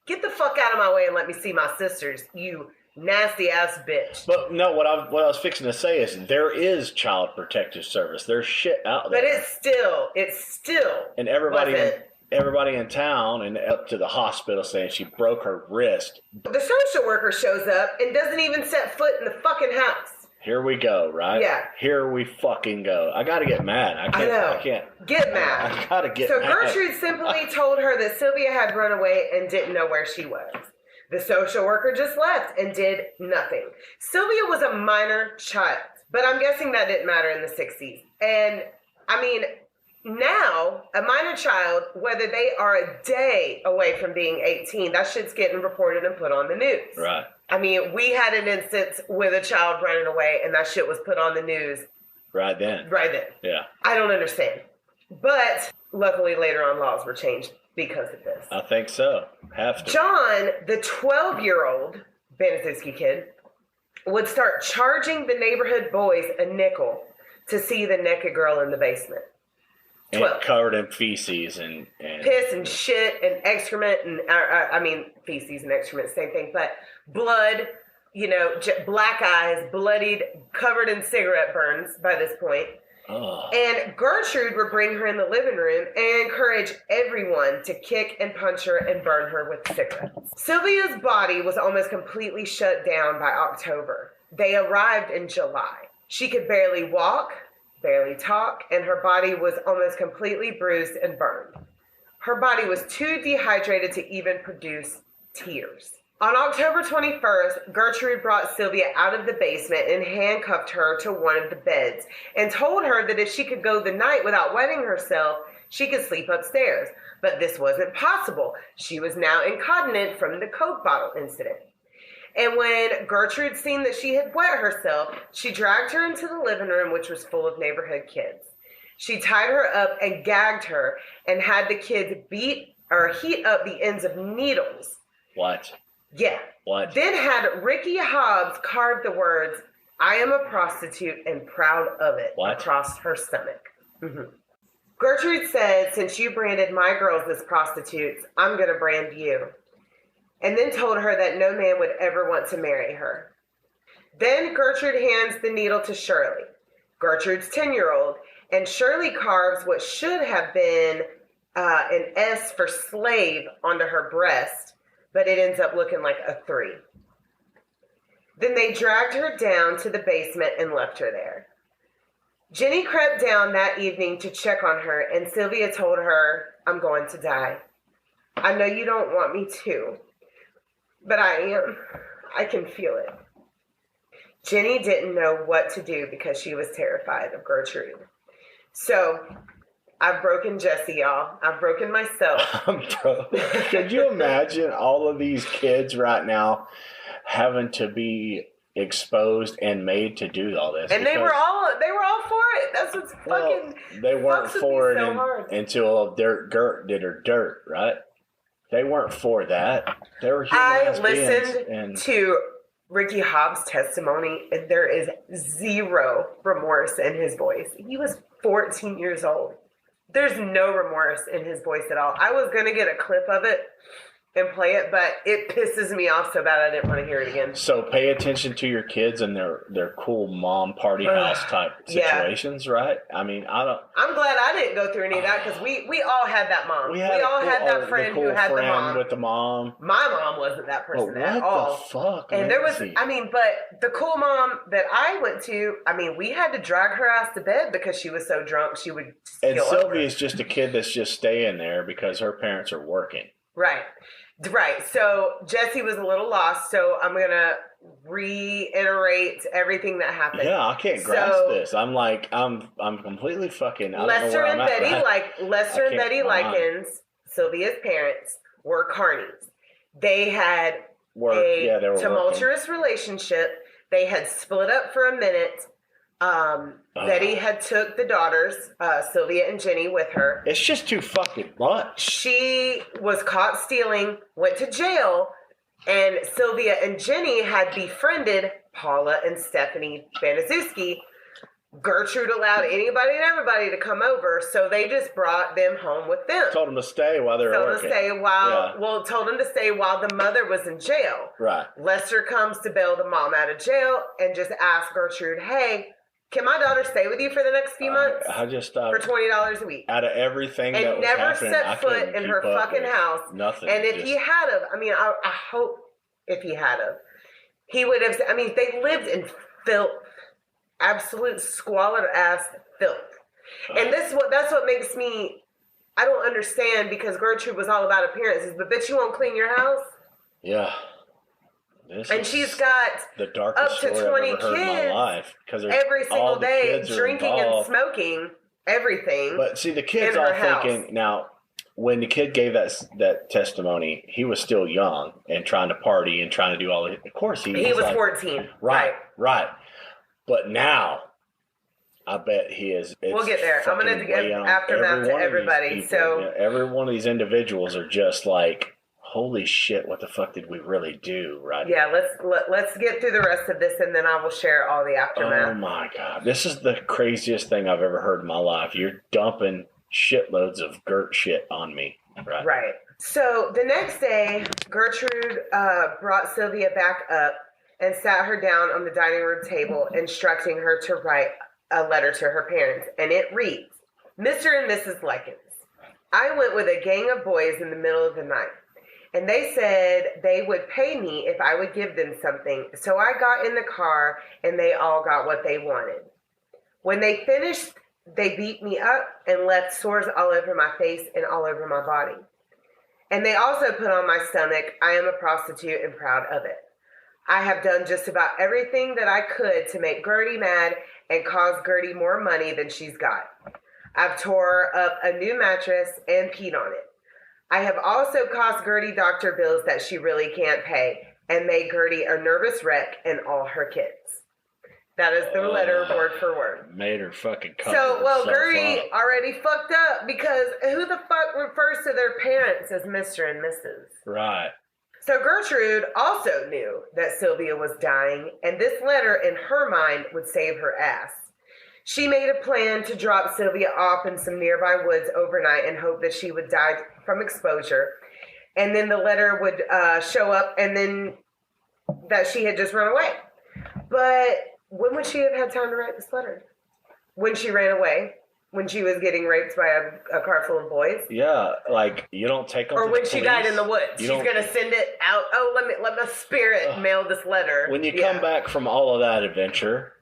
get the fuck out of my way and let me see my sisters, you nasty-ass bitch. But no, what I was fixing to say is there is Child Protective Service. There's shit out there. But it's still. And everybody in town and up to the hospital saying she broke her wrist. The social worker shows up and doesn't even set foot in the fucking house. Here we go, right? Yeah. Here we fucking go. I gotta get mad. I can't. Get mad. I gotta get mad. So Gertrude simply told her that Sylvia had run away and didn't know where she was. The social worker just left and did nothing. Sylvia was a minor child, but I'm guessing that didn't matter in the 60s. And, I mean, now, a minor child, whether they are a day away from being 18, that shit's getting reported and put on the news. Right. I mean, we had an instance with a child running away, and that shit was put on the news. Right then. Right then. Yeah. I don't understand. But luckily later on laws were changed because of this. I think so. Have to. John, the 12-year-old Baniszewski kid, would start charging the neighborhood boys a nickel to see the naked girl in the basement. 12. And covered in feces and piss and shit and excrement and feces and excrement, same thing, but blood, black eyes, bloodied, covered in cigarette burns by this point. Oh. And Gertrude would bring her in the living room and encourage everyone to kick and punch her and burn her with cigarettes. Sylvia's body was almost completely shut down by October. They arrived in July. She could barely walk, barely talk, and her body was almost completely bruised and burned. Her body was too dehydrated to even produce tears. On October 21st, Gertrude brought Sylvia out of the basement and handcuffed her to one of the beds and told her that if she could go the night without wetting herself, she could sleep upstairs. But this wasn't possible. She was now incontinent from the Coke bottle incident. And when Gertrude seen that she had wet herself, she dragged her into the living room, which was full of neighborhood kids. She tied her up and gagged her and had the kids heat up the ends of needles. What? Yeah. What? Then had Ricky Hobbs carve the words, "I am a prostitute and proud of it," across her stomach. Mm-hmm. Gertrude said, "Since you branded my girls as prostitutes, I'm going to brand you." And then told her that no man would ever want to marry her. Then Gertrude hands the needle to Shirley, Gertrude's 10-year-old, and Shirley carves what should have been an S for slave onto her breast, but it ends up looking like a 3. Then they dragged her down to the basement and left her there. Jenny crept down that evening to check on her, and Sylvia told her, "I'm going to die. I know you don't want me to, but I am. I can feel it." Jenny didn't know what to do because she was terrified of Gertrude. So, I've broken Jesse, y'all. I've broken myself. Could you imagine all of these kids right now having to be exposed and made to do all this? And they were all for it. That's what's fucking. They weren't for it so until Gert did her dirt, right? They weren't for that. They were human I ass listened beings, to Ricky Hobbs' testimony, and there is zero remorse in his voice. He was 14 years old. There's no remorse in his voice at all. I was going to get a clip of it and play it, but it pisses me off so bad I didn't want to hear it again. So pay attention to your kids and their cool mom party house type situations, right? I mean, I'm glad I didn't go through any of that because we all had that mom. We all had that friend who had the mom. With the mom. My mom wasn't that person at all. What the fuck? And there was, but the cool mom that I went to, we had to drag her ass to bed because she was so drunk she would. And Sylvia's just a kid that's just staying there because her parents are working. Right. So Jesse was a little lost. So I'm going to reiterate everything that happened. Yeah, I can't grasp this. I'm completely fucking. Lester and Betty Likens, Sylvia's parents, were carnies. They had a tumultuous relationship. They had split up for a minute. Betty had took the daughters, Sylvia and Jenny, with her. It's just too fucking much. She was caught stealing, went to jail, and Sylvia and Jenny had befriended Paula and Stephanie Baniszewski. Gertrude allowed anybody and everybody to come over, so they just brought them home with them. Told them to stay while they were working. Told them to stay while the mother was in jail. Right. Lester comes to bail the mom out of jail and just asks Gertrude, "Hey, can my daughter stay with you for the next few months?" I just thought for $20 a week. Out of everything that was never happening, set foot in her fucking house. Nothing. And if he had of, I hope if he had of, he would have. They lived in filth, absolute squalid ass filth, and that's what makes me. I don't understand because Gertrude was all about appearances, but bitch, you won't clean your house. Yeah. And she's got the darkest up to 20 kids in my life every single day drinking and smoking everything. But see, the kids all thinking now. When the kid gave that testimony, he was still young and trying to party and trying to do all the. Of course, he was 14. Right. But now, I bet he is. We'll get there. I'm going to give aftermath to everybody. So every one of these individuals are just like, holy shit, what the fuck did we really do, right? Yeah, let's get through the rest of this, and then I will share all the aftermath. Oh my God. This is the craziest thing I've ever heard in my life. You're dumping shitloads of Gert shit on me. Right. So the next day, Gertrude brought Sylvia back up and sat her down on the dining room table, instructing her to write a letter to her parents. And it reads, Mr. and Mrs. Likens, I went with a gang of boys in the middle of the night, and they said they would pay me if I would give them something. So I got in the car, and they all got what they wanted. When they finished, they beat me up and left sores all over my face and all over my body. And they also put on my stomach, I am a prostitute and proud of it. I have done just about everything that I could to make Gertie mad and cause Gertie more money than she's got. I've tore up a new mattress and peed on it. I have also cost Gertie doctor bills that she really can't pay and made Gertie a nervous wreck and all her kids. That is the letter word for word. Made her fucking cover So, well, herself Gertie up. already fucked up because who the fuck refers to their parents as Mr. and Mrs.? Right. So Gertrude also knew that Sylvia was dying, and this letter in her mind would save her ass. She made a plan to drop Sylvia off in some nearby woods overnight and hope that she would die from exposure. And then the letter would show up, and then that she had just run away. But when would she have had time to write this letter? When she ran away? When she was getting raped by a car full of boys? Yeah, like, you don't take them or to when the she police. died in the woods. She's going to send it out. Oh, let my spirit mail this letter. When you come back from all of that adventure,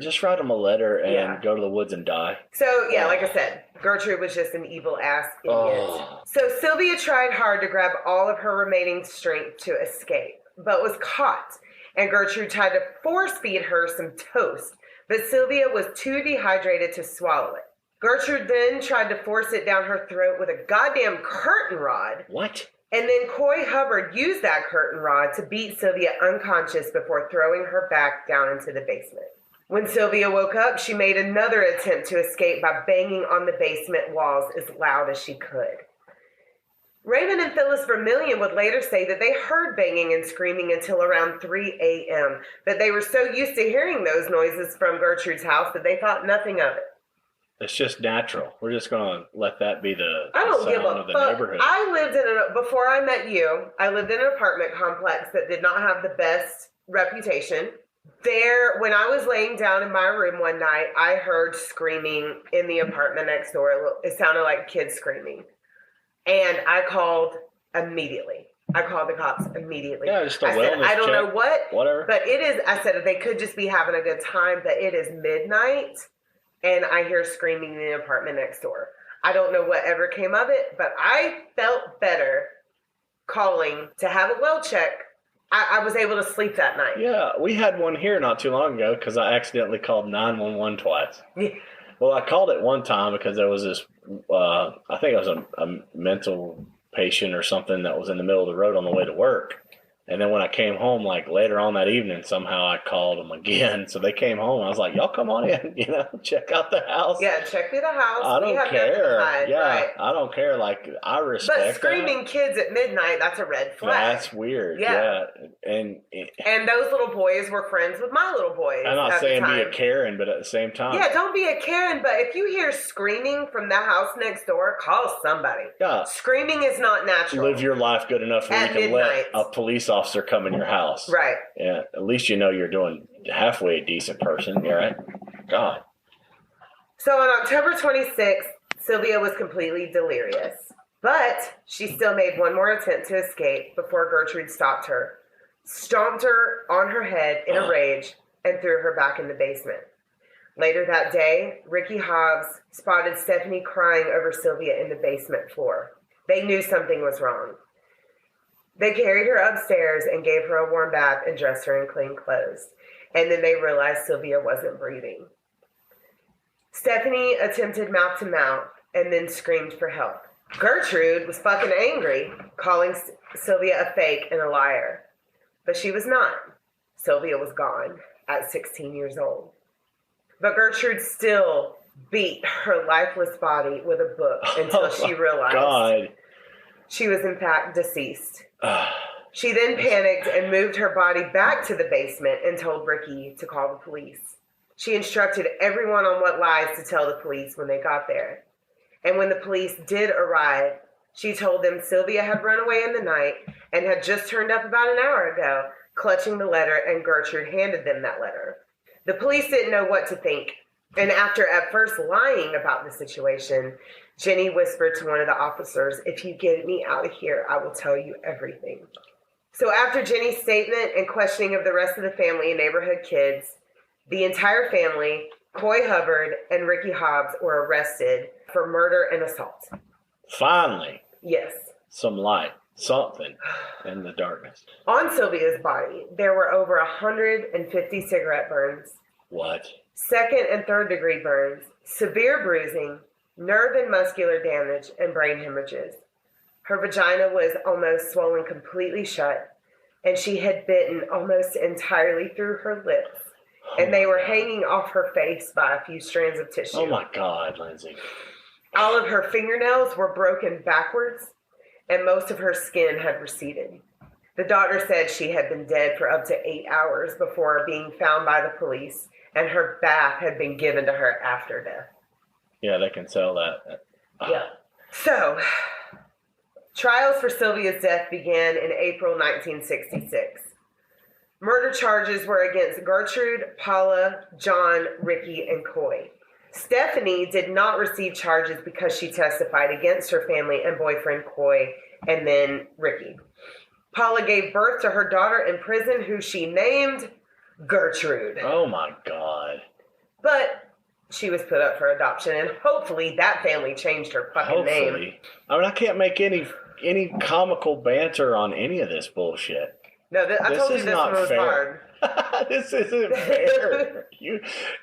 just write them a letter and go to the woods and die. So, yeah, like I said, Gertrude was just an evil-ass idiot. So Sylvia tried hard to grab all of her remaining strength to escape, but was caught. And Gertrude tried to force-feed her some toast, but Sylvia was too dehydrated to swallow it. Gertrude then tried to force it down her throat with a goddamn curtain rod. What? And then Coy Hubbard used that curtain rod to beat Sylvia unconscious before throwing her back down into the basement. When Sylvia woke up, she made another attempt to escape by banging on the basement walls as loud as she could. Raymond and Phyllis Vermillion would later say that they heard banging and screaming until around 3 a.m., but they were so used to hearing those noises from Gertrude's house that they thought nothing of it. It's just natural. We're just going to let that be the sound of the neighborhood. I lived before I met you, I lived in an apartment complex that did not have the best reputation. There, when I was laying down in my room one night, I heard screaming in the apartment next door. It sounded like kids screaming. And I called immediately. I called the cops immediately. Yeah, just a I said, I don't know whatever. But it is, I said, they could just be having a good time, but it is midnight, and I hear screaming in the apartment next door. I don't know what ever came of it, but I felt better calling to have a well check. I was able to sleep that night. Yeah, we had one here not too long ago because I accidentally called 911 twice. Yeah. Well, I called it one time because there was this, I think it was a mental patient or something that was in the middle of the road on the way to work. And then when I came home, like later on that evening, somehow I called them again. So they came home. I was like, y'all come on in, check out the house. Yeah, check me the house. I don't care. Yeah, right. I don't care. Like, I respect But screaming that. kids at midnight, that's a red flag. That's weird. Yeah. And those little boys were friends with my little boys. I'm not saying be a Karen, but at the same time. Yeah, don't be a Karen. But if you hear screaming from the house next door, call somebody. Yeah. Screaming is not natural. Live your life good enough where you can let a police officer come in your house. Right. Yeah. At least you're doing halfway a decent person. You're right. God. So on October 26th, Sylvia was completely delirious. But she still made one more attempt to escape before Gertrude stopped her, stomped her on her head in a rage, and threw her back in the basement. Later that day, Ricky Hobbs spotted Stephanie crying over Sylvia in the basement floor. They knew something was wrong. They carried her upstairs and gave her a warm bath and dressed her in clean clothes. And then they realized Sylvia wasn't breathing. Stephanie attempted mouth-to-mouth and then screamed for help. Gertrude was fucking angry, calling Sylvia a fake and a liar. But she was not. Sylvia was gone at 16 years old. But Gertrude still beat her lifeless body with a book until she realized she was in fact deceased. She then panicked and moved her body back to the basement and told Ricky to call the police. She instructed everyone on what lies to tell the police when they got there. And when the police did arrive, she told them Sylvia had run away in the night and had just turned up about an hour ago, clutching the letter, and Gertrude handed them that letter. The police didn't know what to think, and after at first lying about the situation, Jenny whispered to one of the officers, "If you get me out of here, I will tell you everything." So after Jenny's statement and questioning of the rest of the family and neighborhood kids, the entire family, Coy Hubbard and Ricky Hobbs, were arrested for murder and assault. Finally. Yes. Some light. Something in the darkness. On Sylvia's body, there were over 150 cigarette burns. What? Second and third degree burns, severe bruising, nerve and muscular damage, and brain hemorrhages. Her vagina was almost swollen completely shut, and she had bitten almost entirely through her lips, and they were hanging off her face by a few strands of tissue. Oh my God, Lindsay. All of her fingernails were broken backwards, and most of her skin had receded. The doctor said she had been dead for up to 8 hours before being found by the police, and her bath had been given to her after death. Yeah, they can sell that. Yeah. So, trials for Sylvia's death began in April 1966. Murder charges were against Gertrude, Paula, John, Ricky, and Coy. Stephanie did not receive charges because she testified against her family and boyfriend Coy and then Ricky. Paula gave birth to her daughter in prison, who she named Gertrude. Oh my God. But she was put up for adoption, and hopefully that family changed her fucking name. I mean, I can't make any comical banter on any of this bullshit. No, I told you this one was hard. This isn't fair.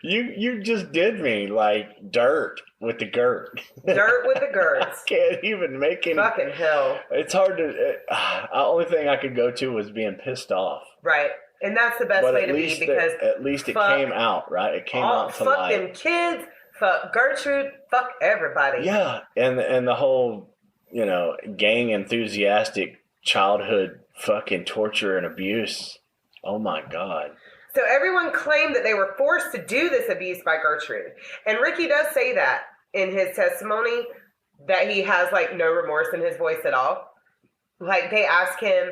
You just did me like dirt with the Gert. Dirt with the Gerts. I can't even make any. Fucking hell. It's hard to. The only thing I could go to was being pissed off. Right. And that's the best way to be, because at least it came out, right? It came out to light. Fuck them kids. Fuck Gertrude. Fuck everybody. Yeah, and the whole, gang enthusiastic childhood fucking torture and abuse. Oh my God. So everyone claimed that they were forced to do this abuse by Gertrude. And Ricky does say that in his testimony, that he has like no remorse in his voice at all. Like they asked him,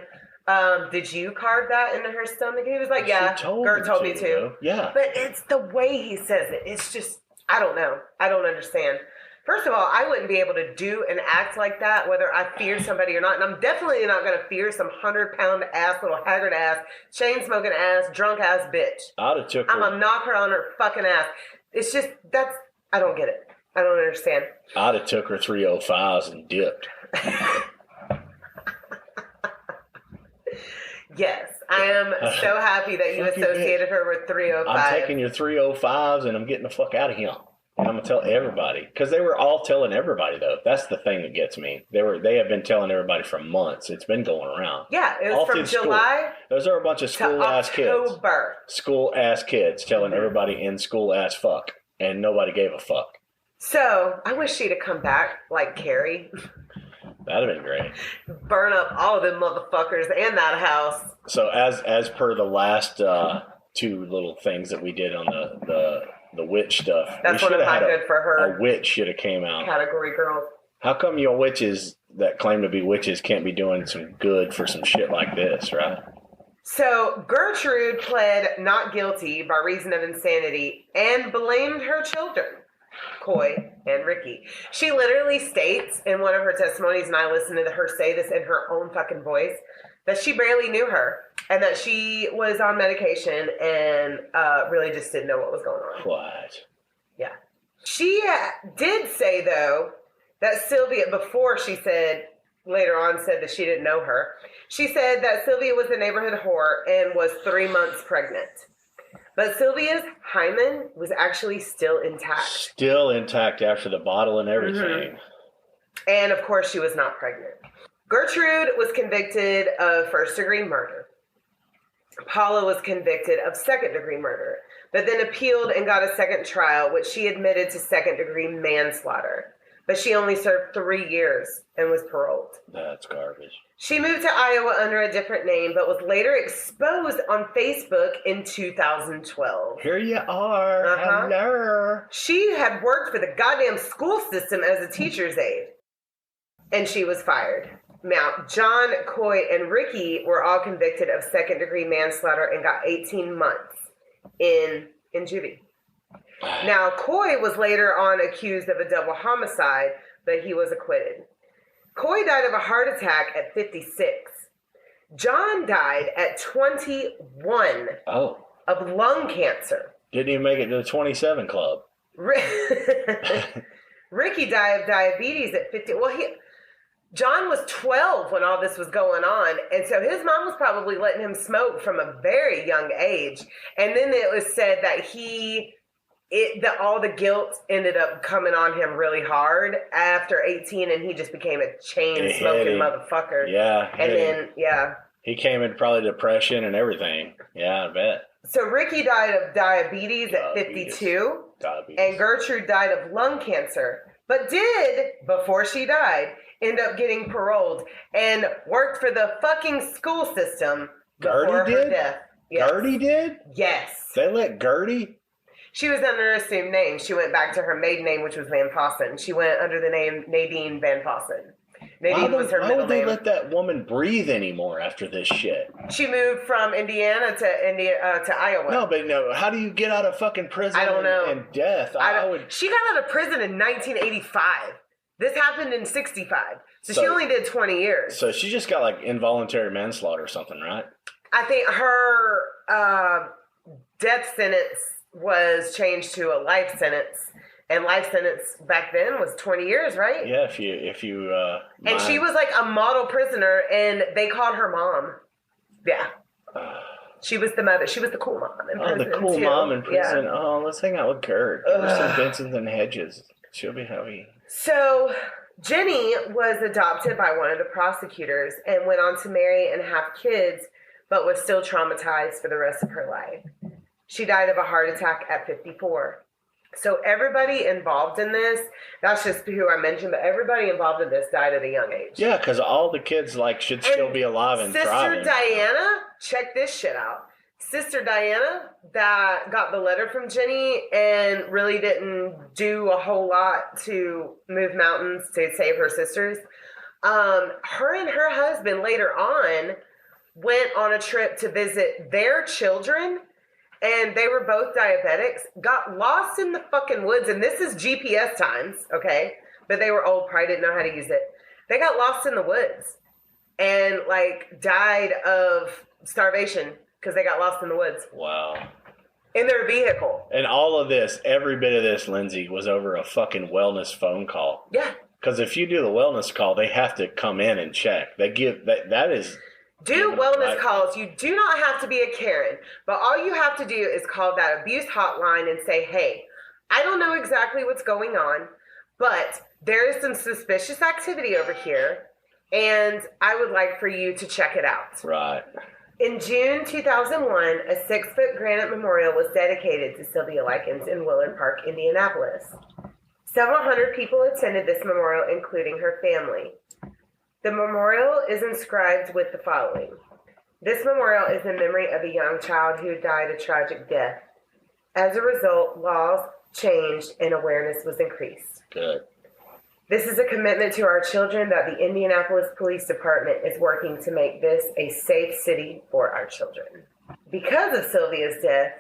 did you carve that into her stomach? And he was like, yeah, Gert told me to. Yeah. But it's the way he says it. It's just, I don't know. I don't understand. First of all, I wouldn't be able to do and act like that, whether I fear somebody or not. And I'm definitely not going to fear some 100-pound ass, little haggard ass, chain smoking ass, drunk ass bitch. I'd have took her. I'm going to knock her on her fucking ass. It's just, I don't get it. I don't understand. I'd have took her 305s and dipped. Yes, I am so happy that you associated her with 305. I'm taking your 305s and I'm getting the fuck out of here. And I'm going to tell everybody. Because they were all telling everybody, though. That's the thing that gets me. They have been telling everybody for months. It's been going around. Yeah, it was from July. Those are a bunch of school-ass kids. School-ass kids telling everybody in school-ass fuck. And nobody gave a fuck. So, I wish she'd have come back like Carrie. That'd have been great. Burn up all of them motherfuckers in that house. So, as per the last two little things that we did on the witch stuff. That's one of my good for her. A witch should have came out. Category girl. How come your witches that claim to be witches can't be doing some good for some shit like this, right? So Gertrude pled not guilty by reason of insanity and blamed her children, Coy and Ricky. She literally states in one of her testimonies, and I listened to her say this in her own fucking voice, that she barely knew her and that she was on medication and really just didn't know what was going on. What? Yeah. She did say, though, that Sylvia, before she said, later on said that she didn't know her, she said that Sylvia was a neighborhood whore and was 3 months pregnant. But Sylvia's hymen was actually still intact. Still intact after the bottle and everything. Mm-hmm. And, of course, she was not pregnant. Gertrude was convicted of first-degree murder. Paula was convicted of second-degree murder, but then appealed and got a second trial, which she admitted to second-degree manslaughter. But she only served 3 years and was paroled. That's garbage. She moved to Iowa under a different name, but was later exposed on Facebook in 2012. Here you are. Hello. She had worked for the goddamn school system as a teacher's aide, and she was fired. Now, John, Coy, and Ricky were all convicted of second-degree manslaughter and got 18 months in juvie. Now, Coy was later on accused of a double homicide, but he was acquitted. Coy died of a heart attack at 56. John died at 21 of lung cancer. Didn't even make it to the 27 club. Ricky died of diabetes at 50. Well, John was 12 when all this was going on, and so his mom was probably letting him smoke from a very young age. And then it was said that all the guilt ended up coming on him really hard after 18, and he just became a chain-smoking motherfucker. Yeah. And then, he came in probably depression and everything. Yeah, I bet. So Ricky died of diabetes at 52, and Gertrude died of lung cancer, but did, before she died, end up getting paroled and worked for the fucking school system before her death. Yes. Gertie did? Yes. They let Gertie? She was under an assumed name. She went back to her maiden name, which was Van Fossen. She went under the name Nadine Van Fossen. Nadine was her middle name. Why would they let that woman breathe anymore after this shit? She moved from Indiana to Iowa. No, how do you get out of fucking prison I don't know. and death? She got out of prison in 1985. This happened in 65. So she only did 20 years. So she just got like involuntary manslaughter or something, right? I think her death sentence was changed to a life sentence. And life sentence back then was 20 years, right? Yeah, if you and she was like a model prisoner, and they called her mom. Yeah. She was the mother. She was the cool mom in prison. The cool mom in prison. Yeah. Oh, let's hang out with Gert. There's some Vincent and Hedges. She'll be happy. So Jenny was adopted by one of the prosecutors and went on to marry and have kids, but was still traumatized for the rest of her life. She died of a heart attack at 54. So everybody involved in this, that's just who I mentioned, but everybody involved in this died at a young age. Yeah, because all the kids should still be alive and thriving. Sister Diana, check this shit out. Sister Diana that got the letter from Jenny and really didn't do a whole lot to move mountains to save her sisters. Her and her husband later on went on a trip to visit their children, and they were both diabetics, got lost in the fucking woods, and this is GPS times, okay? But they were old, probably didn't know how to use it. They got lost in the woods and died of starvation because they got lost in the woods. Wow. In their vehicle. And all of this, every bit of this, Lindsay, was over a fucking wellness phone call. Yeah. Because if you do the wellness call, they have to come in and check. They give that is. Do wellness calls. You do not have to be a Karen, but all you have to do is call that abuse hotline and say, hey, I don't know exactly what's going on, but there is some suspicious activity over here, and I would like for you to check it out. Right. In June 2001, a 6-foot granite memorial was dedicated to Sylvia Likens in Willard Park, Indianapolis. Several hundred people attended this memorial, including her family. The memorial is inscribed with the following. This memorial is in memory of a young child who died a tragic death. As a result, laws changed and awareness was increased. Good. This is a commitment to our children that the Indianapolis Police Department is working to make this a safe city for our children. Because of Sylvia's death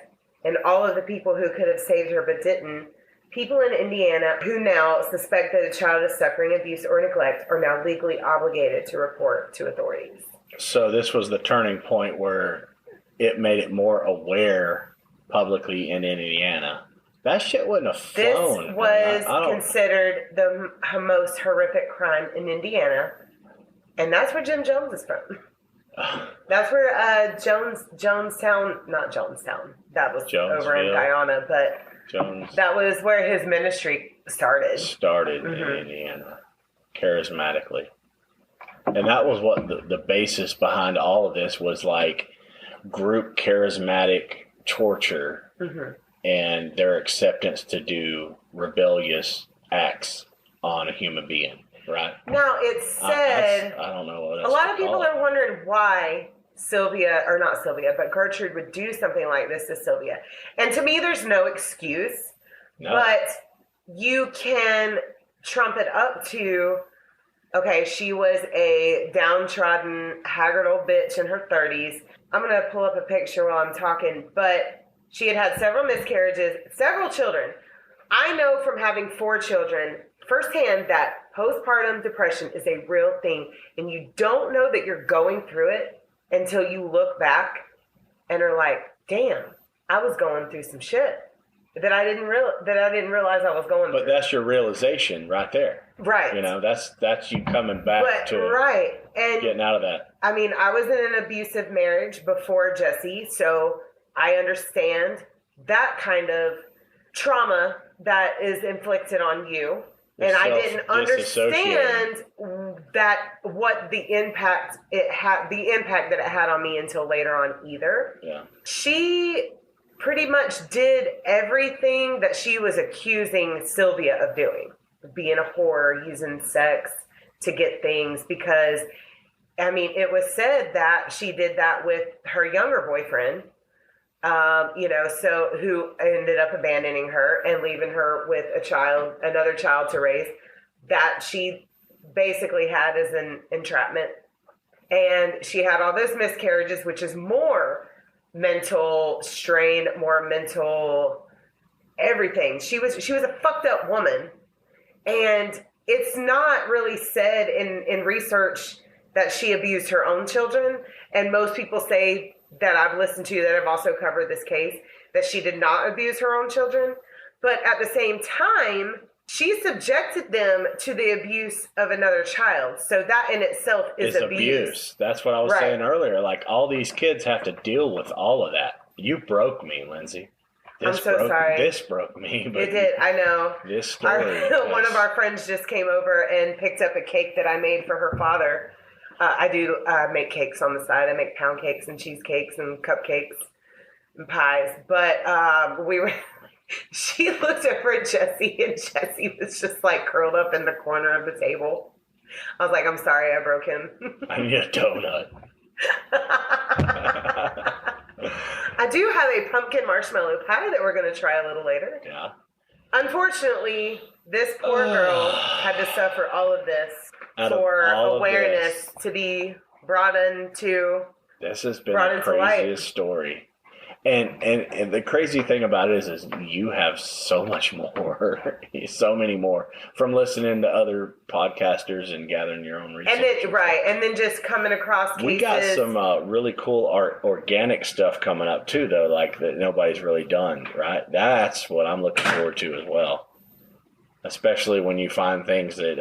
and all of the people who could have saved her but didn't, people in Indiana who now suspect that a child is suffering abuse or neglect are now legally obligated to report to authorities. So this was the turning point where it made it more aware publicly in Indiana. That shit wouldn't have flown. This was considered the most horrific crime in Indiana, and that's where Jim Jones is from. That's where Jonestown, not Jonestown, that was over in Guyana, but that was where his ministry started. In Indiana, charismatically. And that was what the basis behind all of this was like. group charismatic torture Mm-hmm. and their acceptance to do rebellious acts on a human being, right? Now, it's said, I don't know what else a lot to of people call it. are wondering why but Gertrude would do something like this to Sylvia. And to me, there's no excuse, but you can trump it up to, okay, she was a downtrodden, haggard old bitch in her 30s. I'm going to pull up a picture while I'm talking, but she had several miscarriages, several children. I know from having 4 children firsthand that postpartum depression is a real thing, and you don't know that you're going through it until you look back and are like, damn, I was going through some shit that I didn't realize I was going through. But that's your realization right there. Right. You know, that's you coming back to right. And getting out of that. I mean, I was in an abusive marriage before Jesse, so I understand that kind of trauma that is inflicted on you. And I didn't understand what the impact that it had on me until later on either. Yeah. She pretty much did everything that she was accusing Sylvia of doing. Being a whore, using sex to get things, because I mean, it was said that she did that with her younger boyfriend, so who ended up abandoning her and leaving her with another child to raise, that she basically had as an entrapment. And she had all those miscarriages, which is more mental strain, more mental everything. She was a fucked up woman. And it's not really said in research that she abused her own children. And most people say that I've listened to that have also covered this case, that she did not abuse her own children. But at the same time, she subjected them to the abuse of another child. So that in itself is abuse. That's what I was saying earlier. Like, all these kids have to deal with all of that. You broke me, Lindsay. I'm so sorry. This broke me. But it did. I know. This story. One of our friends just came over and picked up a cake that I made for her father. I do make cakes on the side. I make pound cakes and cheesecakes and cupcakes and pies. But she looked over at Jesse, and Jesse was just like curled up in the corner of the table. I was like, I'm sorry, I broke him. I need a donut. I do have a pumpkin marshmallow pie that we're going to try a little later. Yeah. Unfortunately, this poor girl had to suffer all of this for awareness to be brought into. This has been the craziest story. And the crazy thing about it is you have so much more, so many more from listening to other podcasters and gathering your own research. And then just coming across cases. We got some really cool organic stuff coming up too, though, like that nobody's really done, right? That's what I'm looking forward to as well, especially when you find things that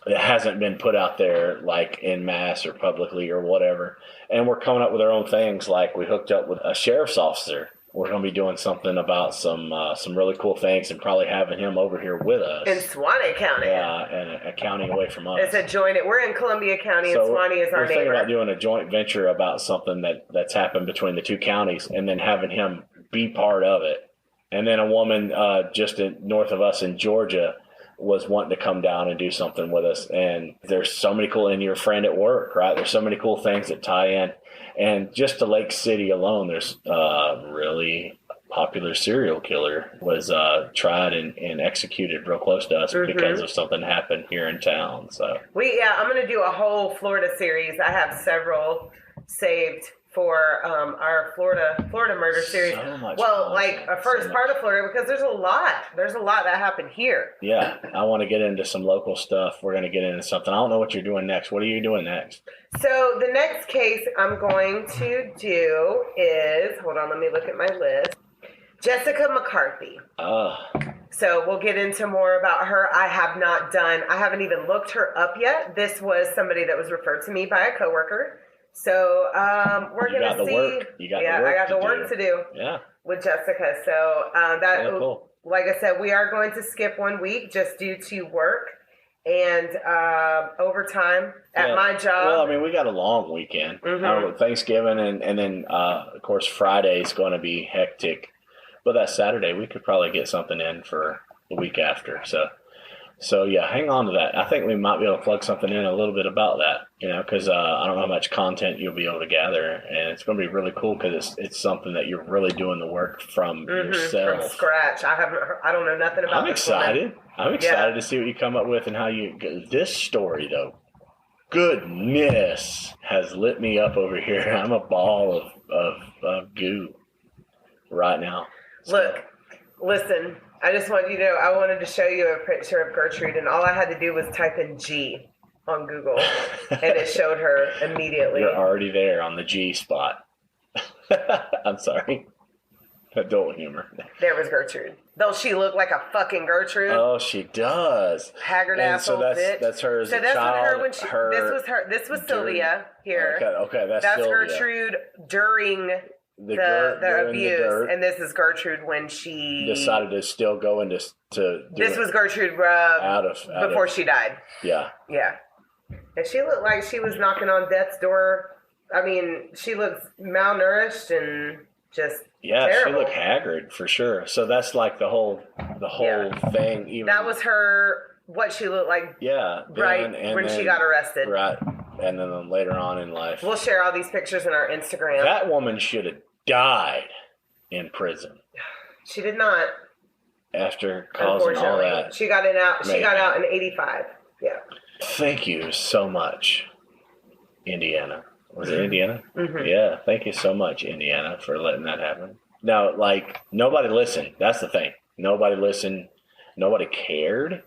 that hasn't been put out there, like en masse or publicly or whatever. And we're coming up with our own things. Like, we hooked up with a sheriff's officer. We're going to be doing something about some really cool things, and probably having him over here with us. In Suwannee County. Yeah, and a county away from us. It's a joint. We're in Columbia County, and Suwannee is our neighbor. We're thinking about doing a joint venture about something that's happened between the two counties, and then having him be part of it. And then a woman just north of us in Georgia was wanting to come down and do something with us. And there's so many cool, and your friend at work, right? There's so many cool things that tie in. And just the Lake City alone, there's really popular serial killer was tried and executed real close to us because of something happened here in town. So I'm going to do a whole Florida series. I have several saved for our Florida murder series. First part of Florida, because there's a lot that happened here. Yeah, I want to get into some local stuff. We're going to get into something. I don't know what you're doing next. What are you doing next? So the next case I'm going to do is, hold on, let me look at my list. Jessica McCarthy. So we'll get into more about her. I haven't even looked her up yet. This was somebody that was referred to me by a coworker. So we're going to see. I got the work to do. Yeah. With Jessica. So cool. Like I said, we are going to skip 1 week just due to work. and overtime at my job. Well, I mean, we got a long weekend. Thanksgiving and then, of course, Friday is going to be hectic. But that Saturday, we could probably get something in for the week after. So yeah, hang on to that. I think we might be able to plug something in a little bit about that, because I don't know how much content you'll be able to gather, and it's going to be really cool because it's something that you're really doing the work from yourself. From scratch. I don't know nothing about I'm excited. I'm excited to see what you come up with and how you. This story, though, goodness, has lit me up over here. I'm a ball of goo right now. Look, listen. I just want you to know, I wanted to show you a picture of Gertrude, and all I had to do was type in G on Google, and it showed her immediately. You're already there on the G spot. I'm sorry. Adult humor. There was Gertrude. Though she looked like a fucking Gertrude. Oh, she does. Haggard asshole bitch. That's her as a child. This was Sylvia here. Okay, that's Sylvia. Gertrude during the abuse, and this is Gertrude when she decided to still go into this was Gertrude before she died. Yeah, and she looked like she was knocking on death's door. I mean, she looks malnourished and just terrible. She looked haggard for sure. So that's like the whole thing. Even that was her what she looked like. Yeah, when she got arrested. Right. And then later on in life. We'll share all these pictures in our Instagram. That woman should have died in prison. She did not. After causing all that. She got out in 85. Yeah. Thank you so much, Indiana. Was it Indiana? Mm-hmm. Yeah. Thank you so much, Indiana, for letting that happen. Now, nobody listened. That's the thing. Nobody listened. Nobody cared.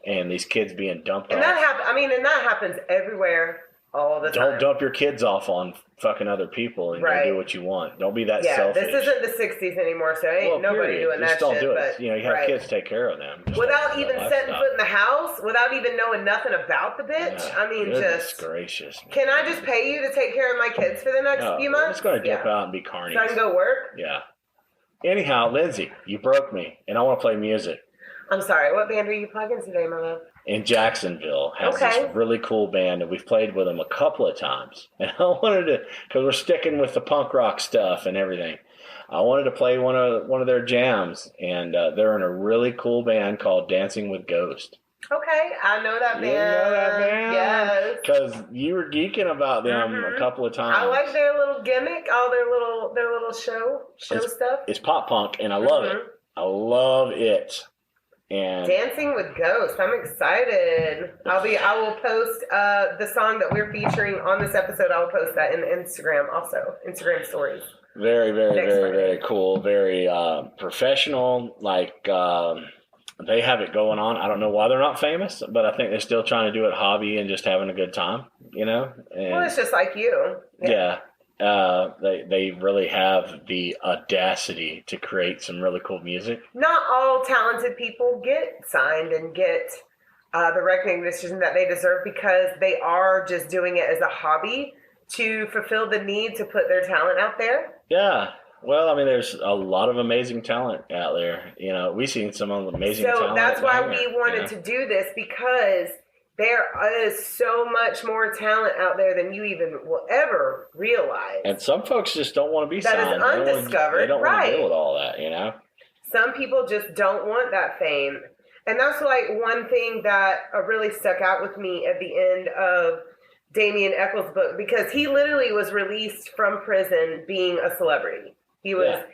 And these kids being dumped off. And that happens everywhere all the time. Don't dump your kids off on fucking other people and go do what you want. Don't be that selfish. This isn't the 60s anymore, so ain't nobody doing that shit. Just don't do it. You have kids, take care of them. Without even setting foot in the house, without even knowing nothing about the bitch. Yeah, I mean, goodness gracious. Can I just pay you to take care of my kids for the next few months? I'm just going to dip out and be carny. So I can go work? Yeah. Anyhow, Lindsay, you broke me, and I want to play music. I'm sorry, what band are you plugging today, my love? In Jacksonville has this really cool band, and we've played with them a couple of times. And I wanted to, because we're sticking with the punk rock stuff and everything, I wanted to play one of their jams, and they're in a really cool band called Dancing with Ghosts. Okay, I know that band. You know that band? Yes. Because you were geeking about them a couple of times. I like their little gimmick, all their little show stuff. It's pop punk, and I love it. I love it. And Dancing with Ghosts. I'm excited. I will post the song that we're featuring on this episode. I will post that in Instagram also. Instagram stories. Very, very, very, very cool. Very professional. They have it going on. I don't know why they're not famous, but I think they're still trying to do it hobby and just having a good time, And, well, it's just like you. Yeah. They really have the audacity to create some really cool music. Not all talented people get signed and get the recognition that they deserve because they are just doing it as a hobby to fulfill the need to put their talent out there. Yeah. Well, I mean, there's a lot of amazing talent out there. We've seen some amazing talent. So that's why we wanted to do this, because there is so much more talent out there than you even will ever realize. And some folks just don't want to be signed. That is undiscovered. They don't want to deal with all that, Some people just don't want that fame. And that's one thing that really stuck out with me at the end of Damien Eccles' book, because he literally was released from prison being a celebrity. He went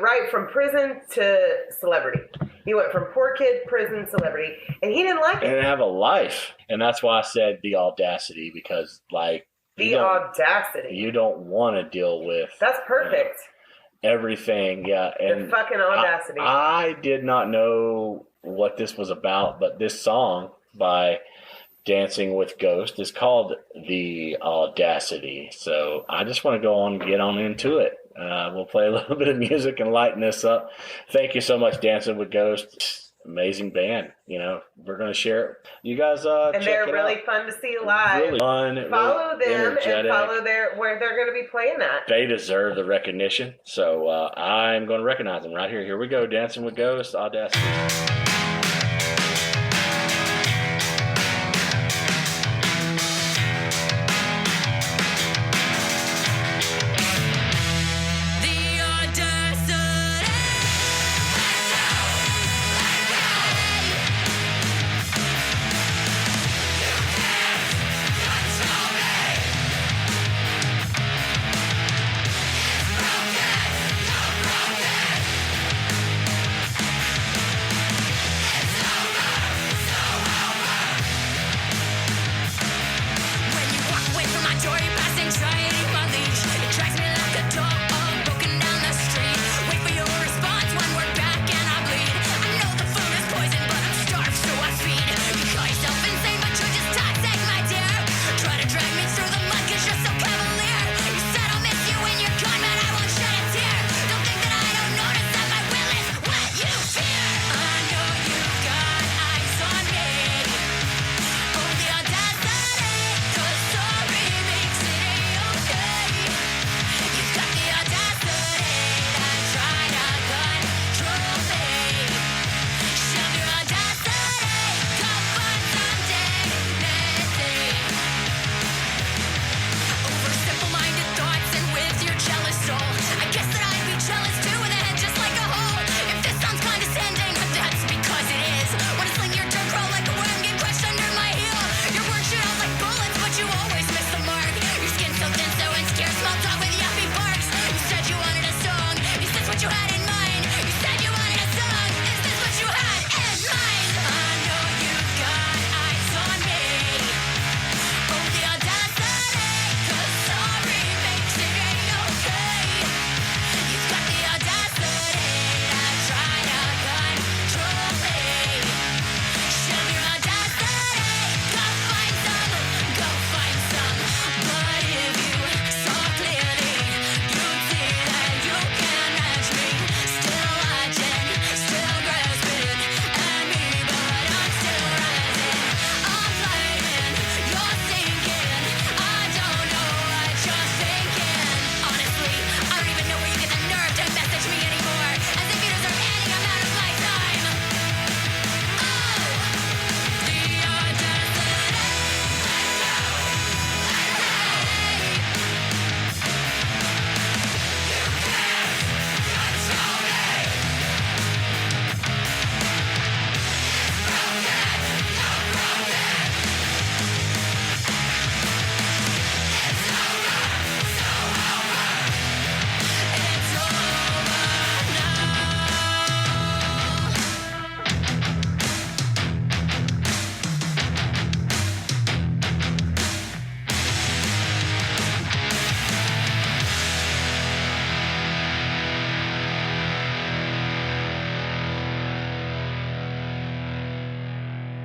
right from prison to celebrity. He went from poor kid, prison, celebrity, and he didn't like it. He didn't have a life. And that's why I said the audacity, because the audacity. You don't want to deal with. That's perfect. Everything, yeah. And the fucking audacity. I did not know what this was about, but this song by Dancing with Ghosts is called The Audacity. So I just want to go on and get on into it. We'll play a little bit of music and lighten this up. Thank you so much, Dancing with Ghosts. Amazing band. We're going to share it. You guys and check they're it really out. fun to see live. Really fun. Follow really them energetic. and follow where they're going to be playing at. They deserve the recognition. So I'm going to recognize them right here. Here we go. Dancing with Ghosts, Audacity.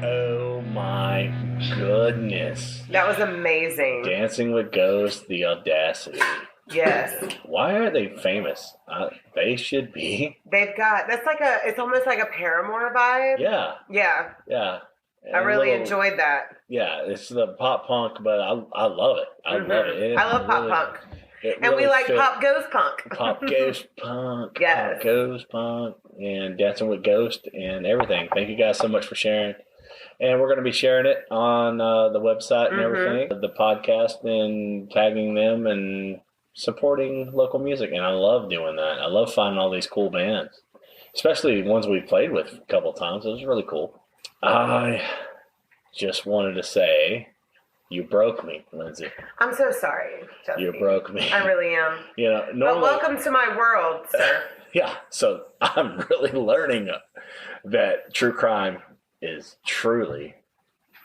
Oh my goodness. That was amazing. Dancing with Ghosts, the audacity. Yes. Why aren't they famous? They should be. They've got, it's almost like a Paramore vibe. Yeah. Yeah. Yeah. And I really enjoyed that. Yeah, it's the pop punk, but I love it. I love it. I love pop punk. And really we like fit. pop goes punk. Pop goes punk. Yes. Pop goes punk. And Dancing with Ghost and everything. Thank you guys so much for sharing. And we're going to be sharing it on the website and everything, the podcast, and tagging them and supporting local music. And I love doing that. I love finding all these cool bands, especially ones we've played with a couple of times. It was really cool. I just wanted to say, you broke me, Lindsay. I'm so sorry, Justin. You broke me. I really am. You know, normally, but welcome to my world, sir. Yeah, so I'm really learning that true crime is truly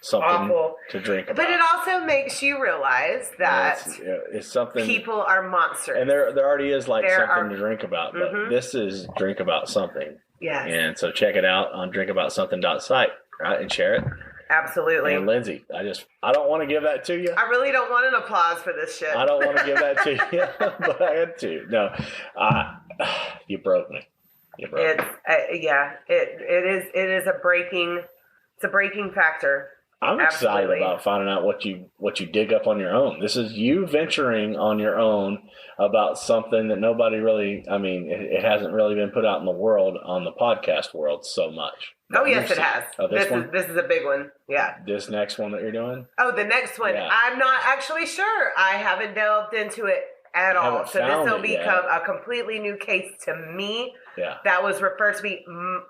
something awful to drink about. But it also makes you realize that it's something. People are monsters. And there already is something to drink about, but this is drink about something. Yes. And so check it out on drinkaboutSomething.site, right? And share it. Absolutely. And Lindsay, I don't want to give that to you. I really don't want an applause for this shit. I don't want to give that to you, but I had to. No, you broke me. You broke me. It is a breaking factor. I'm excited about finding out what you dig up on your own. This is you venturing on your own about something that nobody really, it hasn't really been put out in the world, on the podcast world so much. Oh, yes, it has. Oh, this is a big one. Yeah. This next one that you're doing? Oh, the next one. Yeah. I'm not actually sure. I haven't delved into it at all. So this will become a completely new case to me. Yeah. That was referred to me.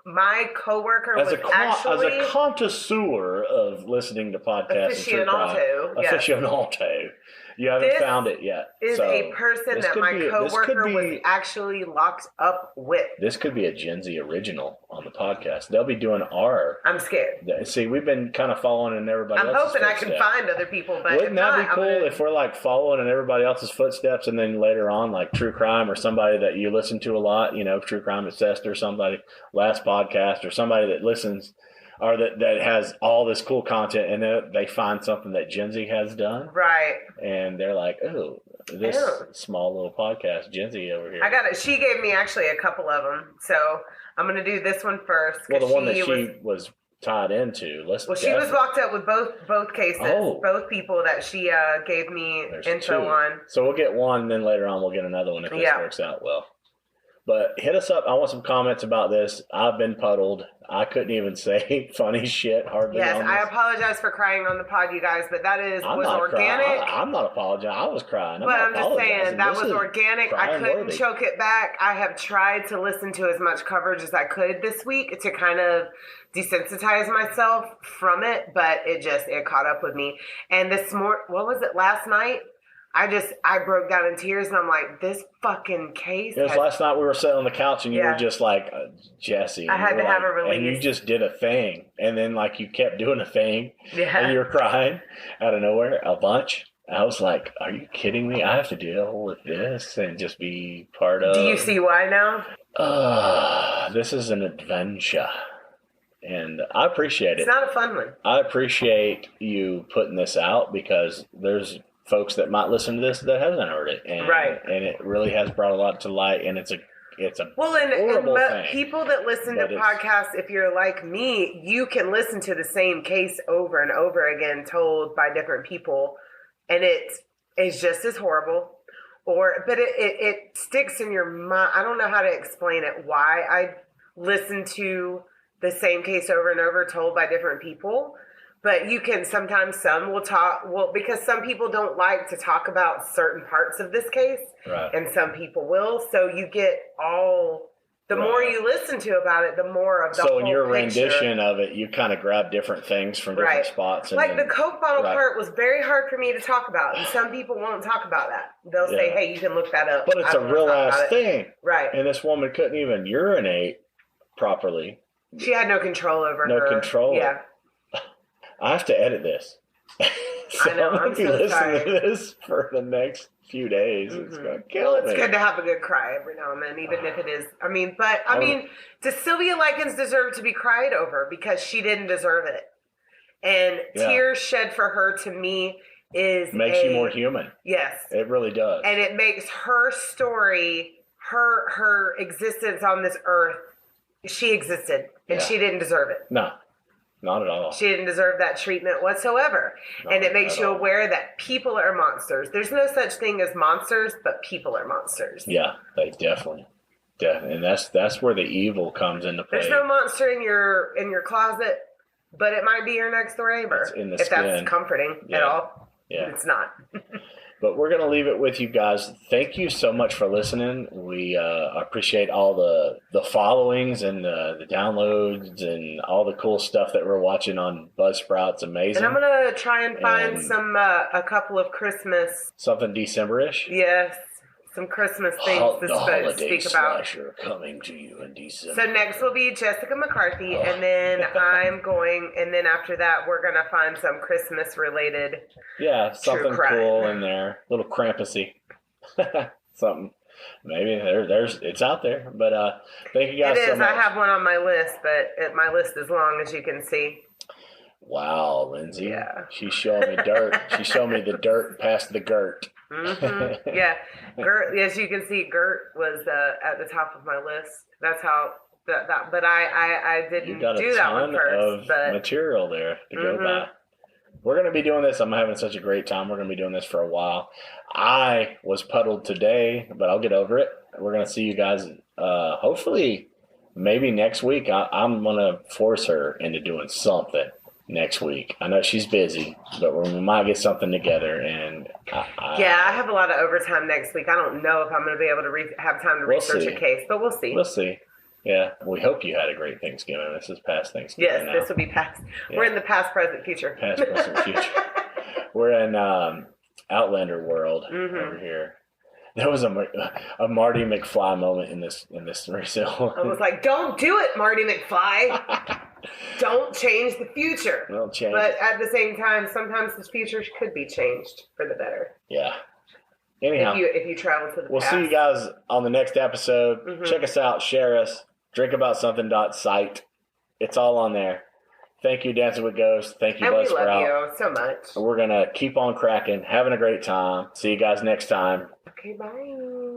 My coworker was actually... As a connoisseur of listening to podcasts and true crime. Aficionado. You haven't found it yet. Is a person that my coworker was actually locked up with. This could be a Gen Z original on the podcast. They'll be doing our... I'm scared. See, we've been kind of following in everybody else's footsteps. I'm hoping I can find other people, but wouldn't that be cool if we're following in everybody else's footsteps, and then later on, true crime or somebody that you listen to a lot, True Crime Obsessed or somebody, last podcast, or somebody that listens or that has all this cool content, and then they find something that Gen Z has done. Right. And they're like, oh, this small little podcast, Gen Z over here. I got it. She gave me actually a couple of them. So I'm going to do this one first. Well, the one that she was tied into. She was locked up with both cases. Both people that she gave me info on. So we'll get one, and then later on we'll get another one if this works out well. But hit us up. I want some comments about this. I've been puddled. I couldn't even say funny shit hardly. Yes, I apologize for crying on the pod, you guys, but that was organic. I'm not apologizing. I was crying. But I'm just saying, that was organic. I couldn't choke it back. I have tried to listen to as much coverage as I could this week to kind of desensitize myself from it, but it caught up with me. And last night? I broke down in tears, and I'm like, this fucking case. It was last night we were sitting on the couch, and you were just like, Jesse. I had to have a release. And you just did a thing. And then, you kept doing a thing. Yeah. And you were crying out of nowhere a bunch. I was like, are you kidding me? I have to deal with this and just be part of... Do you see why now? This is an adventure. And I appreciate it. It's not a fun one. I appreciate you putting this out, because there's folks that might listen to this that hasn't heard it, and it really has brought a lot to light, and it's a horrible thing. People that listen to podcasts, if you're like me, you can listen to the same case over and over again, told by different people, and it's just as horrible. But it sticks in your mind. I don't know how to explain it. Why I listen to the same case over and over, told by different people. But you can sometimes, some will talk, because some people don't like to talk about certain parts of this case, and some people will. So you get the more you listen to about it, the more of the whole picture. So in your rendition of it, you kind of grab different things from different spots. And the Coke bottle part was very hard for me to talk about, and some people won't talk about that. They'll say, hey, you can look that up. But it's a real ass thing. Right. And this woman couldn't even urinate properly. She had no control over her. No control. Yeah. I have to edit this. So I know. I'm so sorry. To this for the next few days. It's going to kill me. It's good to have a good cry every now and then, even if it is. Does Sylvia Likens deserve to be cried over? Because she didn't deserve it. And tears shed for her, to me, makes you more human. Yes. It really does. And it makes her story, her existence on this earth, she existed. And she didn't deserve it. No. Not at all. She didn't deserve that treatment whatsoever. And it makes you aware that people are monsters. There's no such thing as monsters, but people are monsters. Yeah, they definitely. And that's where the evil comes into play. There's no monster in your closet, but it might be your next door neighbor. It's in the if skin. That's comforting at all. Yeah. It's not. But we're going to leave it with you guys. Thank you so much for listening. We appreciate all the followings and the downloads and all the cool stuff that we're watching on Buzzsprout. It's amazing. And I'm going to try and find a couple of Christmas. Something December-ish? Yes. Some Christmas things to speak about. Coming to you in December. So next will be Jessica McCarthy, and then and then after that we're going to find some Christmas related. Yeah, something cool in there, a little Krampusy, something. Maybe there's it's out there, but thank you guys so much. I have one on my list, but my list is long, as you can see. Wow, Lindsay. Yeah. She's showing me dirt. She showed me the dirt past the Gert. Mm-hmm. Yeah, Gert. As you can see, Gert was at the top of my list. That's how that. But I didn't do that one first. But material there to go by. We're going to be doing this. I'm having such a great time. We're going to be doing this for a while. I was puddled today, but I'll get over it. We're going to see you guys. Hopefully, maybe next week. I'm going to force her into doing something next week. I know she's busy, but we might get something together. And I have a lot of overtime next week. I don't know if I'm going to be able to have time to research a case, but we'll see. We'll see. Yeah, we hope you had a great Thanksgiving. This is past Thanksgiving. Yes, this will be past. Yeah. We're in the past, present, future. Past, present, future. We're in Outlander world over here. There was a Marty McFly moment in this resale. I was like, "Don't do it, Marty McFly." Don't change the future. Don't change. But at the same time, sometimes the future could be changed for the better. Yeah. Anyhow, if you travel to the past. We'll see you guys on the next episode. Check us out. Share us. DrinkaboutSomething.site. It's all on there. Thank you, Dancing with Ghosts. Thank you, Buzzsprout. We love you so much. We're going to keep on cracking, having a great time. See you guys next time. Okay, bye.